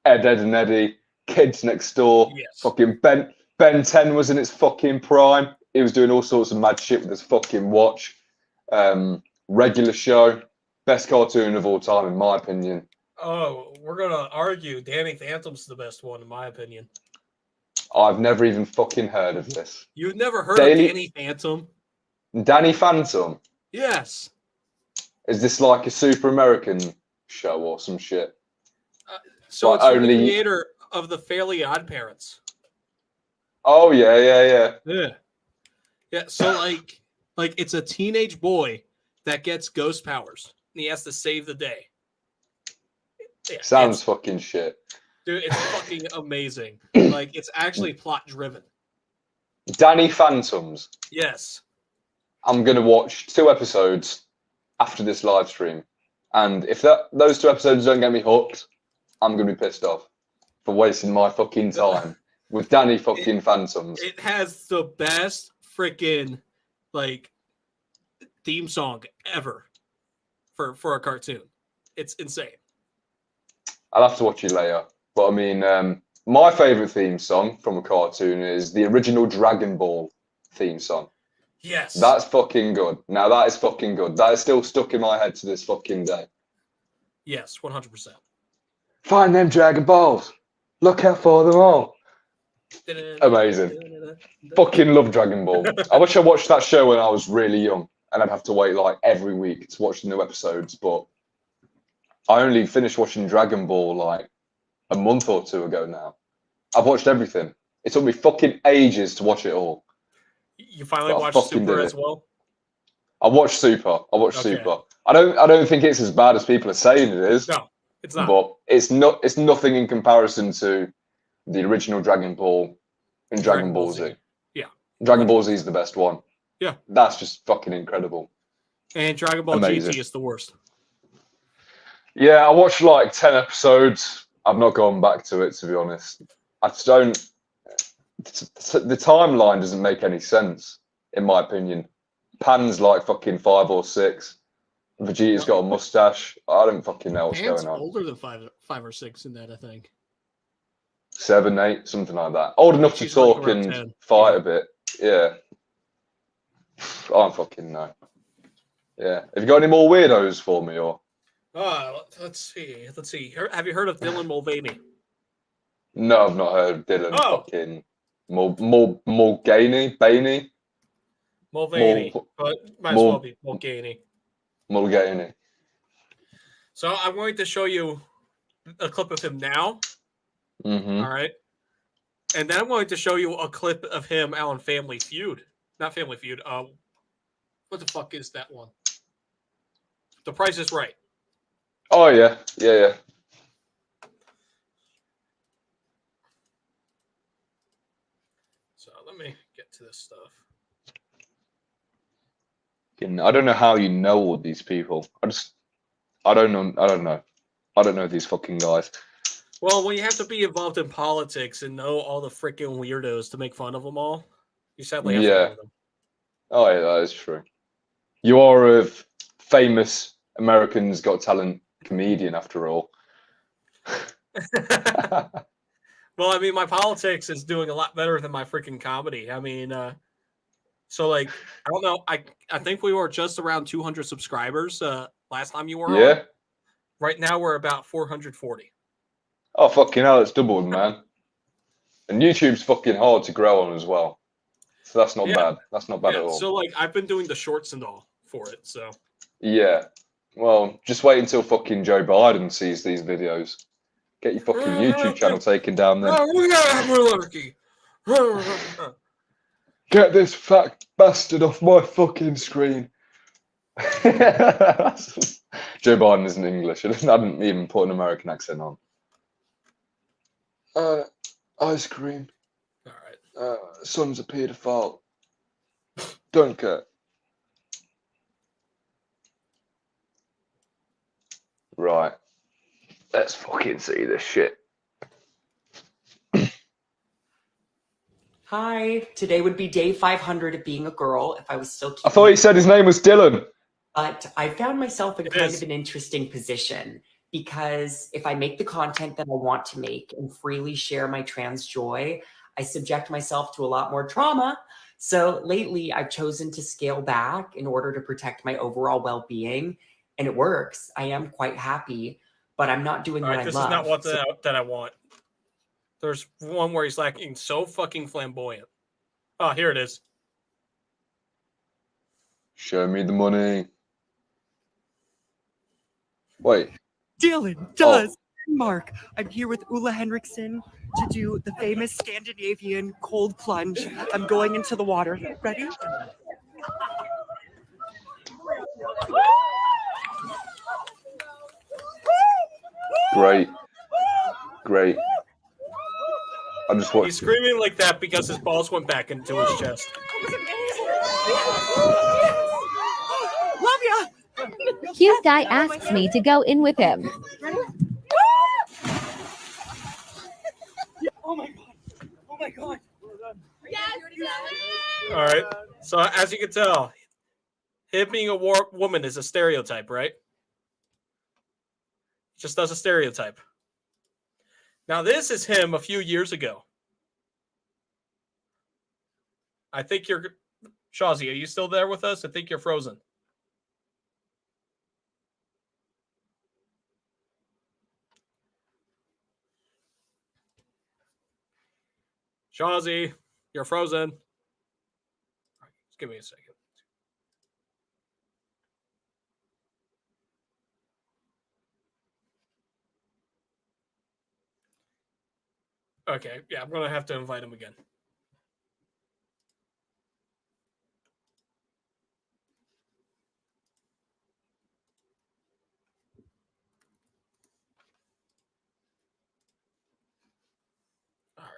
S2: Ed, Edd and Eddy, Kids Next Door,
S1: Yes.
S2: fucking Ben 10 was in its fucking prime. He was doing all sorts of mad shit with his fucking watch. Regular Show, best cartoon of all time, in my opinion.
S1: Oh, we're gonna argue. Danny Phantom's the best one, in my opinion.
S2: I've never even fucking heard of this.
S1: You've never heard of Danny Phantom?
S2: Danny Phantom?
S1: Yes.
S2: Is this like a super American show or some shit?
S1: So
S2: Like
S1: it's from the
S2: only-
S1: creator of the Fairly Odd Parents.
S2: Oh yeah.
S1: Yeah. So like it's a teenage boy that gets ghost powers and he has to save the day. Yeah,
S2: Sounds fucking shit.
S1: dude, it's fucking amazing. Like it's actually plot driven.
S2: Danny Phantoms.
S1: Yes.
S2: I'm gonna watch 2 episodes after this live stream, and if those 2 episodes don't get me hooked, I'm gonna be pissed off for wasting my fucking time with Danny fucking Phantoms.
S1: It has the best freaking like theme song ever for a cartoon. It's insane.
S2: I'll have to watch it later. But I mean, My favorite theme song from a cartoon is the original Dragon Ball theme song.
S1: Yes.
S2: That's fucking good. Now that is fucking good. That is still stuck in my head to this fucking day.
S1: Yes, 100%.
S2: Find them Dragon Balls. Look out for them all. Amazing. Fucking love Dragon Ball. I wish I watched that show when I was really young and I'd have to wait like every week to watch the new episodes, but I only finished watching Dragon Ball like a month or two ago now. I've watched everything. It took me fucking ages to watch it all.
S1: You finally
S2: But I
S1: watched
S2: fucking
S1: Super
S2: did
S1: as
S2: it.
S1: well?
S2: I watched Super.
S1: Okay.
S2: Super. I don't think it's as bad as people are saying it is.
S1: No, it's not.
S2: But it's nothing in comparison to the original Dragon Ball and Dragon Ball Z.
S1: Yeah.
S2: Dragon Ball Z is the best one.
S1: Yeah.
S2: That's just fucking incredible.
S1: And Dragon Ball
S2: Amazing.
S1: GT is the worst.
S2: Yeah, I watched like 10 episodes. I've not gone back to it, to be honest. I just don't. The timeline doesn't make any sense, in my opinion. Pan's like fucking 5 or 6. Vegeta's got a mustache. I don't fucking know what's
S5: Pan's
S2: going on.
S5: older than five or 6 in that, I think.
S2: 7, 8, something like that. Old enough to
S5: She's like
S2: talk
S5: around
S2: and
S5: 10.
S2: fight
S5: Yeah.
S2: a bit. Yeah. I don't fucking know. Yeah. Have you got any more weirdos for me, or?
S1: Let's see. Have you heard of Dylan Mulvaney?
S2: No, I've not heard of Dylan.
S1: Oh.
S2: Fucking Mulvaney, Bainey,
S1: Mulvaney, but might as well be Mulvaney.
S2: Mulvaney.
S1: So I'm going to show you a clip of him now.
S2: Mm-hmm.
S1: All right. And then I'm going to show you a clip of him on Family Feud. Not Family Feud. What the fuck is that one? The Price is Right.
S2: Oh yeah, yeah.
S1: So let me get to this stuff.
S2: I don't know how you know all these people. I don't know. I don't know these fucking guys.
S1: Well, when you have to be involved in politics and know all the freaking weirdos to make fun of them all, you sadly have to
S2: Yeah.
S1: know them.
S2: Oh yeah, that is true. You are a famous Americans Got Talent comedian, after all.
S1: Well, I mean, my politics is doing a lot better than my freaking comedy. I mean, so like, I don't know. I think we were just around 200 subscribers last time you were on.
S2: Yeah.
S1: Right now we're about 440.
S2: Oh fucking hell, it's doubled, man. And YouTube's fucking hard to grow on as well. So that's not bad. That's not bad at all.
S1: So like, I've been doing the shorts and all for it. So
S2: yeah. Well, just wait until fucking Joe Biden sees these videos. Get your fucking YouTube channel taken down then.
S1: we gotta have monarchy.
S2: Get this fat bastard off my fucking screen. Joe Biden isn't English. I didn't even put an American accent on. Ice cream.
S1: All right.
S2: Son's a paedophile. Don't care. Right. Let's fucking see this shit.
S6: Hi, today would be day 500 of being a girl if I was still keeping
S2: I thought he said his name was Dylan.
S6: But I found myself in
S1: It
S6: kind
S1: is.
S6: of an interesting position because if I make the content that I want to make and freely share my trans joy, I subject myself to a lot more trauma. So lately I've chosen to scale back in order to protect my overall well-being, and it works. I am quite happy, but I'm not doing
S1: All
S6: what
S1: right.
S6: I
S1: This
S6: love.
S1: is not what
S6: So-
S1: that I want. There's one where he's lacking so fucking flamboyant. Oh, here it is.
S2: Show me the money. Wait.
S7: Dylan does Denmark. I'm here with Ulla Henriksen to do the famous Scandinavian cold plunge. I'm going into the water. Ready?
S2: Great. Great. I'm just
S1: He's
S2: watching.
S1: screaming like that because his balls went back into his chest.
S7: Love ya!
S8: Cute guy asks me to go in with him.
S7: Oh my god. Oh my god.
S1: All right. So as you can tell, him being a woman is a stereotype, right? Just as a stereotype. Now, this is him a few years ago. I think you're... Shazzy, are you still there with us? I think you're frozen. Shazzy, you're frozen. All right, just give me a second. Okay, yeah, I'm going to have to invite him again. All right.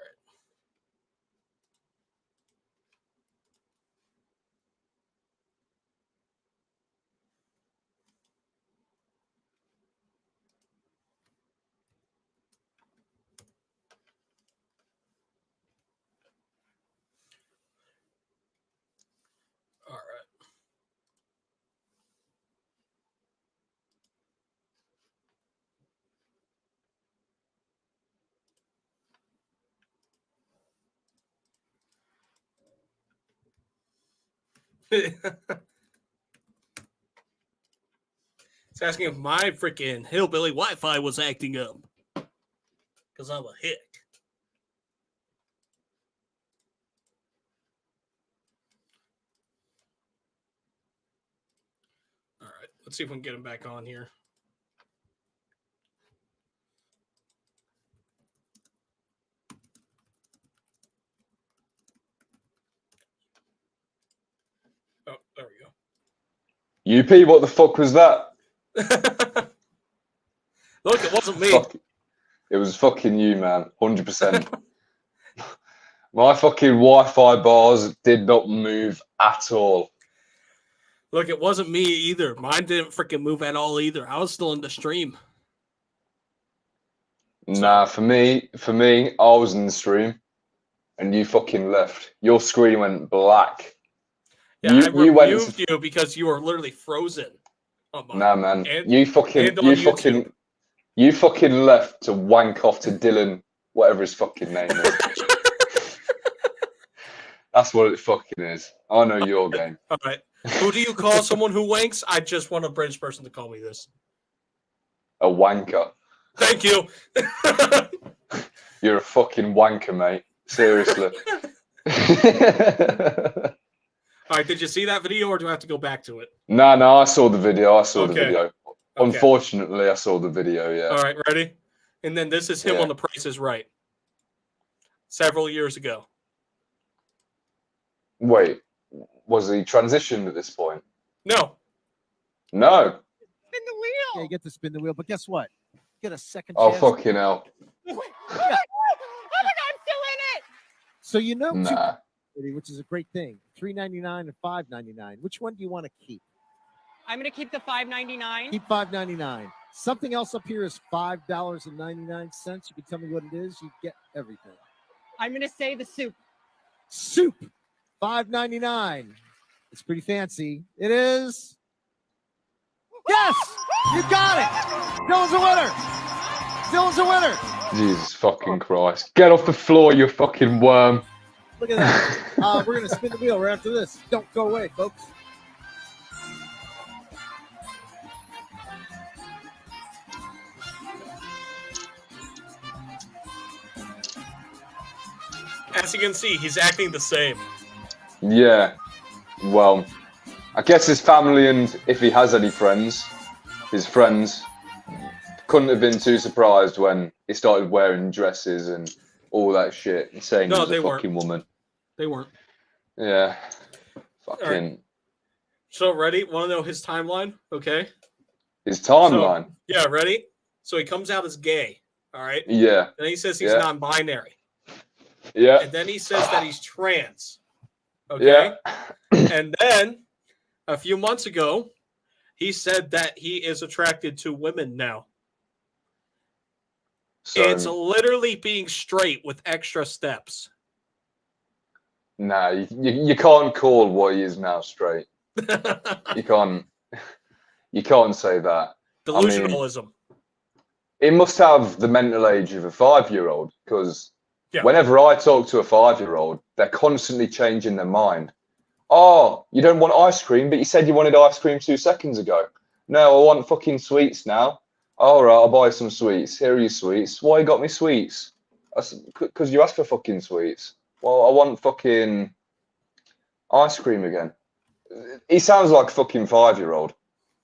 S1: All right. It's asking if my freaking hillbilly Wi-Fi was acting up. Because I'm a hick. All right, let's see if we can get him back on here. Oh, there we go.
S2: UP, what the fuck was that?
S1: Look, it wasn't me.
S2: Fuck. It was fucking you, man. 100%. My fucking Wi-Fi bars did not move at all.
S1: Look, it wasn't me either. Mine didn't freaking move at all either. I was still in the stream.
S2: Nah, for me, I was in the stream, and you fucking left. Your screen went black.
S1: Yeah, I removed you because you were literally frozen.
S2: Nah, man, you fucking left to wank off to Dylan, whatever his fucking name is. That's what it fucking is. I know your game.
S1: All right. Who do you call someone who wanks? I just want a British person to call me this.
S2: A wanker.
S1: Thank you.
S2: You're a fucking wanker, mate. Seriously.
S1: All right, did you see that video or do I have to go back to it?
S2: No, I saw the video. Okay. Unfortunately, I saw the video, yeah.
S1: All right, ready? And then this is him on The Price is Right. Several years ago.
S2: Wait, was he transitioned at this point?
S1: No.
S2: No.
S9: Spin the wheel. Yeah, you get to spin the wheel, but guess what? You get a second
S2: Oh,
S9: chance.
S2: fucking hell.
S9: Oh my God, I'm still in it. So you know,
S2: nah.
S9: Which is a great thing. $3.99 and $5.99. Which one do you want to keep?
S10: I'm going to keep the $5.99.
S9: Keep $5.99. Something else up here is $5.99. You can tell me what it is. You get everything.
S10: I'm going to say the soup.
S9: Soup. $5.99. It's pretty fancy. It is. Yes, you got it. Dylan's a winner. Dylan's a winner.
S2: Jesus fucking Christ. Get off the floor, you fucking worm.
S9: Look at that. We're going to spin the wheel right after this. Don't go away, folks.
S1: As you can see, he's acting the same.
S2: Yeah. Well, I guess his family and if he has any friends, his friends couldn't have been too surprised when he started wearing dresses and all that shit and saying he was a fucking woman.
S1: They weren't.
S2: Yeah. Fucking.
S1: Right. So, ready? Want to know his timeline? Okay.
S2: His timeline?
S1: So, yeah, ready? So he comes out as gay. All right?
S2: Yeah.
S1: Then he says he's non-binary.
S2: Yeah.
S1: And then he says that he's trans. Okay?
S2: Yeah.
S1: And then a few months ago, he said that he is attracted to women now. So, it's literally being straight with extra steps.
S2: Nah, you can't call what he is now straight. You can't say that.
S1: Delusionalism.
S2: it must have the mental age of a 5-year-old, because
S1: Yeah.
S2: whenever I talk to a 5-year-old, they're constantly changing their mind. Oh, you don't want ice cream, but you said you wanted ice cream 2 seconds ago. No, I want fucking sweets now. All right, I'll buy some sweets. Here are your sweets. Why you got me sweets? Because you asked for fucking sweets. Well, I want fucking ice cream again. He sounds like a fucking 5-year-old.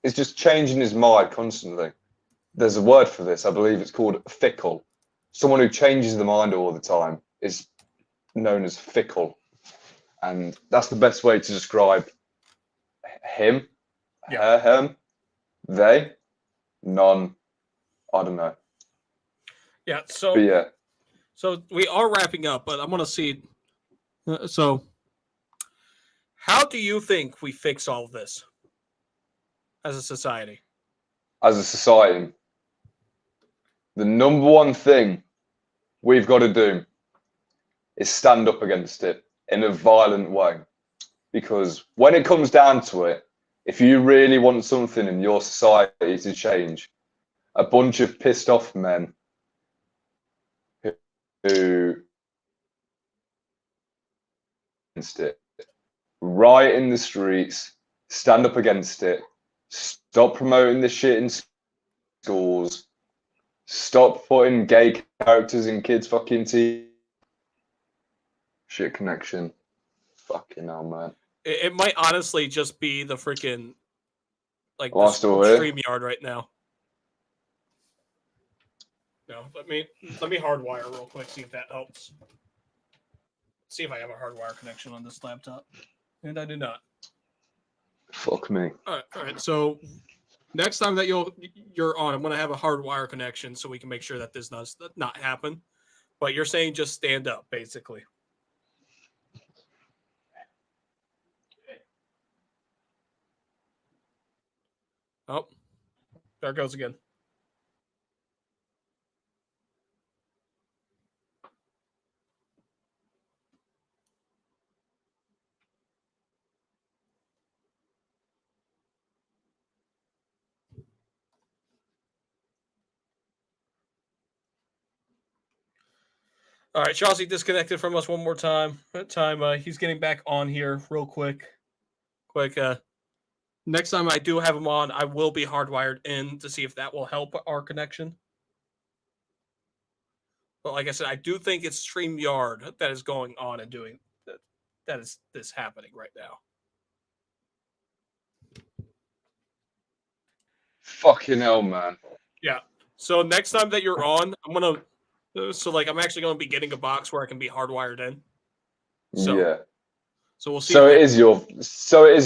S2: He's just changing his mind constantly. There's a word for this. I believe it's called fickle. Someone who changes their mind all the time is known as fickle. And that's the best way to describe him, her, him, they, none, I don't know.
S1: Yeah, so
S2: But yeah,
S1: so we are wrapping up, but I want to see. So, how do you think we fix all of this as a society?
S2: as a society, the number one thing we've got to do is stand up against it in a violent way. Because when it comes down to it, if you really want something in your society to change, a bunch of pissed off men who against it, riot in the streets, stand up against it, stop promoting this shit in schools, stop putting gay characters in kids' fucking TV. Shit connection. Fucking hell, man.
S1: It might honestly just be the freaking like the
S2: Lost all it.
S1: StreamYard right now. No, let me hardwire real quick, see if that helps. See if I have a hardwire connection on this laptop, and I do not.
S2: Fuck me.
S1: All right. So next time that you're on, I'm gonna have a hardwire connection so we can make sure that this does not happen. But you're saying just stand up, basically. Oh, there it goes again. All right, Chauncey disconnected from us one more time. That time he's getting back on here real quick. Next time I do have him on, I will be hardwired in to see if that will help our connection. But like I said, I do think it's StreamYard that is going on and doing that. That is this happening right now.
S2: Fucking hell, man.
S1: Yeah. So next time that you're on, I'm gonna. So like, I'm actually gonna be getting a box where I can be hardwired in. So,
S2: yeah.
S1: So we'll see.
S2: So it is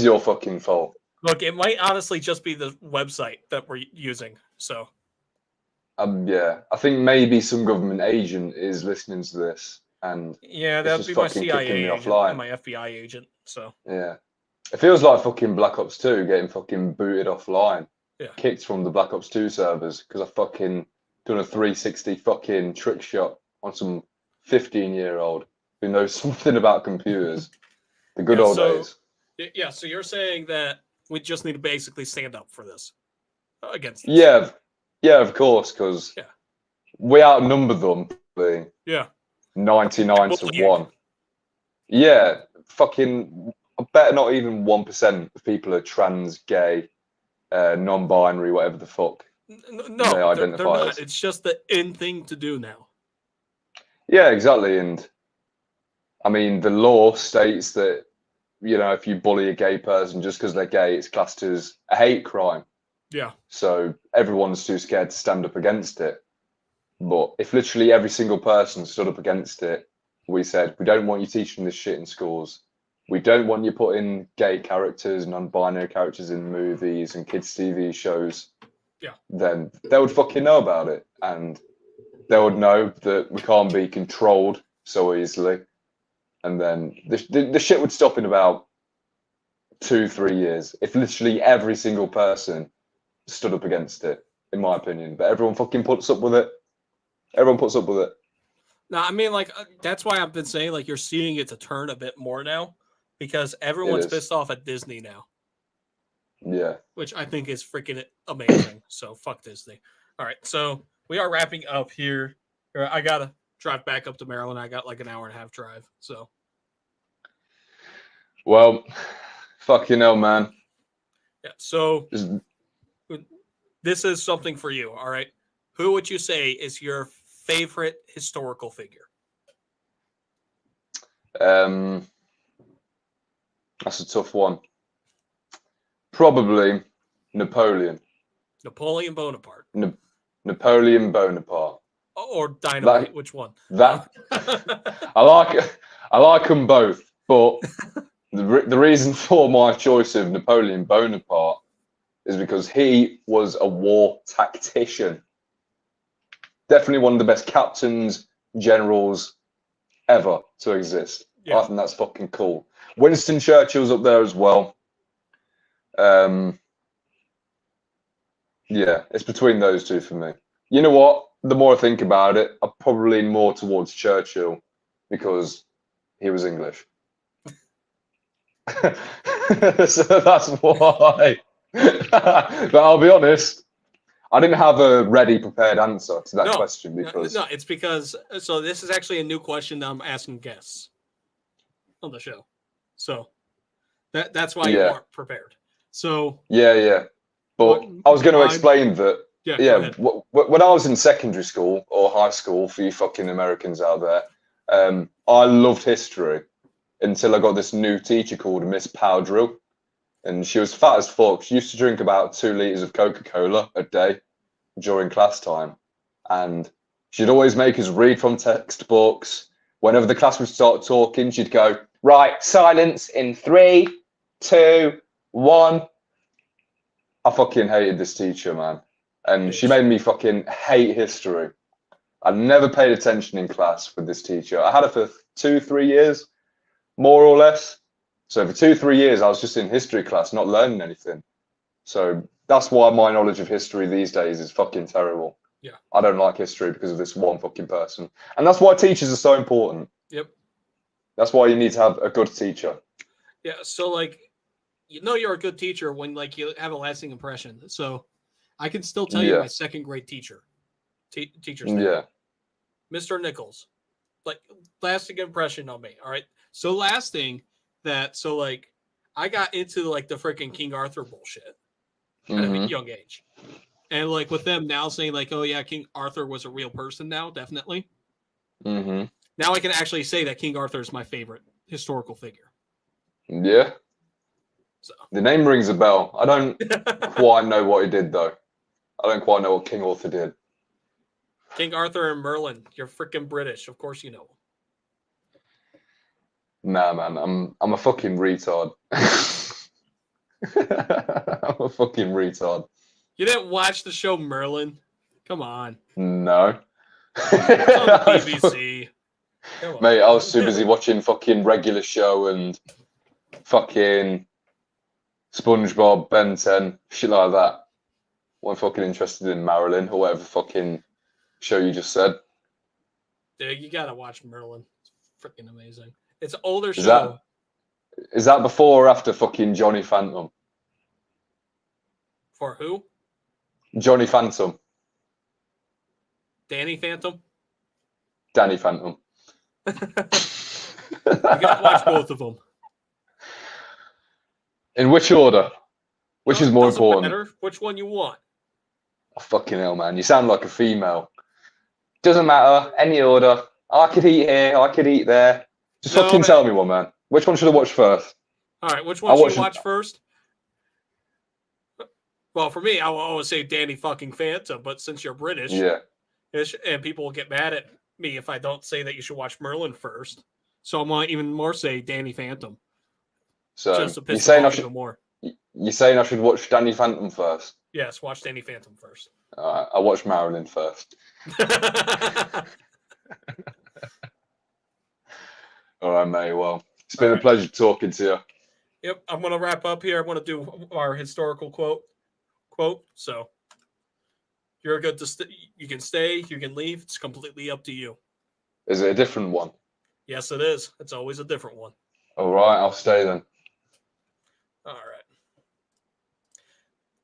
S2: your fucking fault.
S1: Look, it might honestly just be the website that we're using. So.
S2: Yeah, I think maybe some government agent is listening to this, and
S1: Yeah, that'd be my CIA agent and my FBI agent. So
S2: yeah, it feels like fucking Black Ops 2 getting fucking booted offline, kicked from the Black Ops 2 servers because I fucking done a 360 fucking trick shot on some 15-year-old who knows something about computers. The good old days.
S1: Yeah, so you're saying that we just need to basically stand up for this against this.
S2: Yeah, of course, because we outnumber them.
S1: Yeah.
S2: 99 to 1. Yeah, fucking, I bet not even 1% of people are trans, gay, non-binary, whatever the fuck
S1: No,
S2: they identify
S1: they're not.
S2: as.
S1: It's just the in thing to do now.
S2: Yeah, exactly. And I mean, the law states that, you know, if you bully a gay person just because they're gay, it's classed as a hate crime.
S1: Yeah.
S2: So everyone's too scared to stand up against it. But if literally every single person stood up against it, we said, we don't want you teaching this shit in schools. We don't want you putting gay characters, non-binary characters in movies and kids' TV shows.
S1: Yeah.
S2: Then they would fucking know about it. And they would know that we can't be controlled so easily. And then the shit would stop in about 2-3 years if literally every single person stood up against it, in my opinion. But everyone fucking puts up with it. Everyone puts up with it.
S1: No, I mean, like, that's why I've been saying, like, you're seeing it to turn a bit more now because everyone's pissed off at Disney now.
S2: Yeah.
S1: Which I think is freaking amazing. So fuck Disney. All right. So we are wrapping up here. I gotta drive back up to Maryland. I got like an hour and a half drive. So,
S2: Well, fucking hell, man.
S1: yeah. So
S2: Just-
S1: this is something for you. All right. Who would you say is your favorite historical figure?
S2: That's a tough one. Probably Napoleon.
S1: Napoleon Bonaparte
S2: Napoleon Bonaparte.
S1: or Dynamite? Which one?
S2: That I like them both, but the reason for my choice of Napoleon Bonaparte is because he was a war tactician. Definitely one of the best captains, generals ever to exist.
S1: Yeah.
S2: I think that's fucking cool. Winston Churchill's up there as well. Yeah, it's between those two for me. You know what? The more I think about it, I probably lean more towards Churchill because he was English. So that's why. But I'll be honest, I didn't have a ready, prepared answer to that question because
S1: no, it's because so this is actually a new question that I'm asking guests on the show. So that's why you aren't prepared. So
S2: yeah. But I was going to explain that.
S1: Yeah.
S2: When I was in secondary school or high school, for you fucking Americans out there, I loved history until I got this new teacher called Miss Powdrill, and she was fat as fuck. She used to drink about 2 liters of Coca-Cola a day during class time, and she'd always make us read from textbooks. Whenever the class would start talking, she'd go, "Right, silence in 3, 2, 1." I fucking hated this teacher, man. And she made me fucking hate history. I never paid attention in class with this teacher. I had her for 2-3 years, more or less. So for 2-3 years, I was just in history class, not learning anything. So that's why my knowledge of history these days is fucking terrible.
S1: Yeah.
S2: I don't like history because of this one fucking person. And that's why teachers are so important.
S1: Yep.
S2: That's why you need to have a good teacher.
S1: Yeah. So like, you know, you're a good teacher when like you have a lasting impression. So I can still tell you my second grade teacher's name.
S2: Yeah.
S1: Mr. Nichols. Like lasting impression on me. All right. So last thing like I got into like the freaking King Arthur bullshit at a young age. And like with them now saying like, oh yeah, King Arthur was a real person now, definitely.
S2: Mm-hmm.
S1: Now I can actually say that King Arthur is my favorite historical figure.
S2: Yeah.
S1: So
S2: the name rings a bell. I don't quite know what he did though. I don't quite know what King Arthur did.
S1: King Arthur and Merlin. You're freaking British. Of course you know.
S2: Nah, man. I'm a fucking retard. I'm a fucking retard.
S1: You didn't watch the show Merlin? Come on.
S2: No.
S1: It's on the BBC.
S2: Mate, I was too busy watching fucking Regular Show and fucking SpongeBob, Ben 10, shit like that. I'm fucking interested in Marilyn or whatever fucking show you just said.
S1: Dude, you gotta watch Merlin. It's freaking amazing. It's an older show.
S2: Is that before or after fucking Johnny Phantom?
S1: For who?
S2: Johnny Phantom.
S1: Danny Phantom?
S2: Danny Phantom.
S1: You gotta watch both of them.
S2: In which order? Which is more important?
S1: Matter which one you want.
S2: Oh, fucking hell, man. You sound like a female. Doesn't matter. Any order. I could eat here. I could eat there. Just fucking tell me one, man. Which one should I watch first?
S1: All right. Which one should you watch first? Well, for me, I will always say Danny fucking Phantom. But since you're British, and people will get mad at me if I don't say that you should watch Merlin first. So I'm going to even more say Danny Phantom.
S2: So
S1: just to piss them off even more.
S2: You're saying I should watch Danny Phantom first?
S1: Yes, watch Danny Phantom first.
S2: All right, I'll watch Marilyn first. All right, mate. Well, it's been a pleasure talking to you.
S1: Yep, I'm going to wrap up here. I want to do our historical quote. So you're good to you can stay, you can leave. It's completely up to you.
S2: Is it a different one?
S1: Yes, it is. It's always a different one.
S2: All right, I'll stay then.
S1: All right.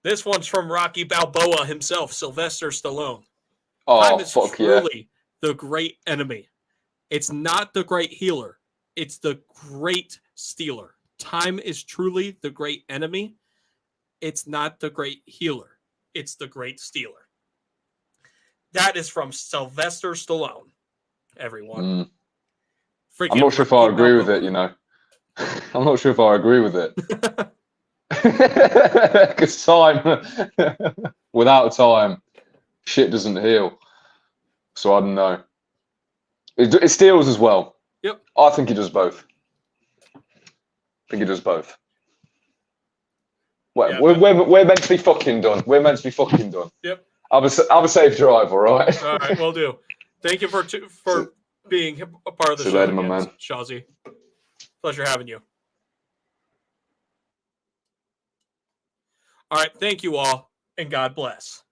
S1: This one's from Rocky Balboa himself, Sylvester Stallone.
S2: Oh,
S1: Time is
S2: fuck yeah.
S1: truly the great enemy. It's not the great healer. It's the great stealer. Time is truly the great enemy. It's not the great healer. It's the great stealer. That is from Sylvester Stallone, everyone.
S2: I'm not sure if I agree with it, you know. I'm not sure if I agree with it. Because time, without time, shit doesn't heal. So I don't know. It steals as well.
S1: Yep.
S2: I think he does both. I think he does both.
S1: Yeah,
S2: we're meant to be fucking done. We're meant to be fucking done.
S1: Yep.
S2: Have a safe drive, all right?
S1: All right, we'll do. Thank you for being a part of the
S2: See you
S1: show
S2: later, my
S1: again,
S2: man.
S1: Shazzy. Pleasure having you. All right, thank you all, and God bless.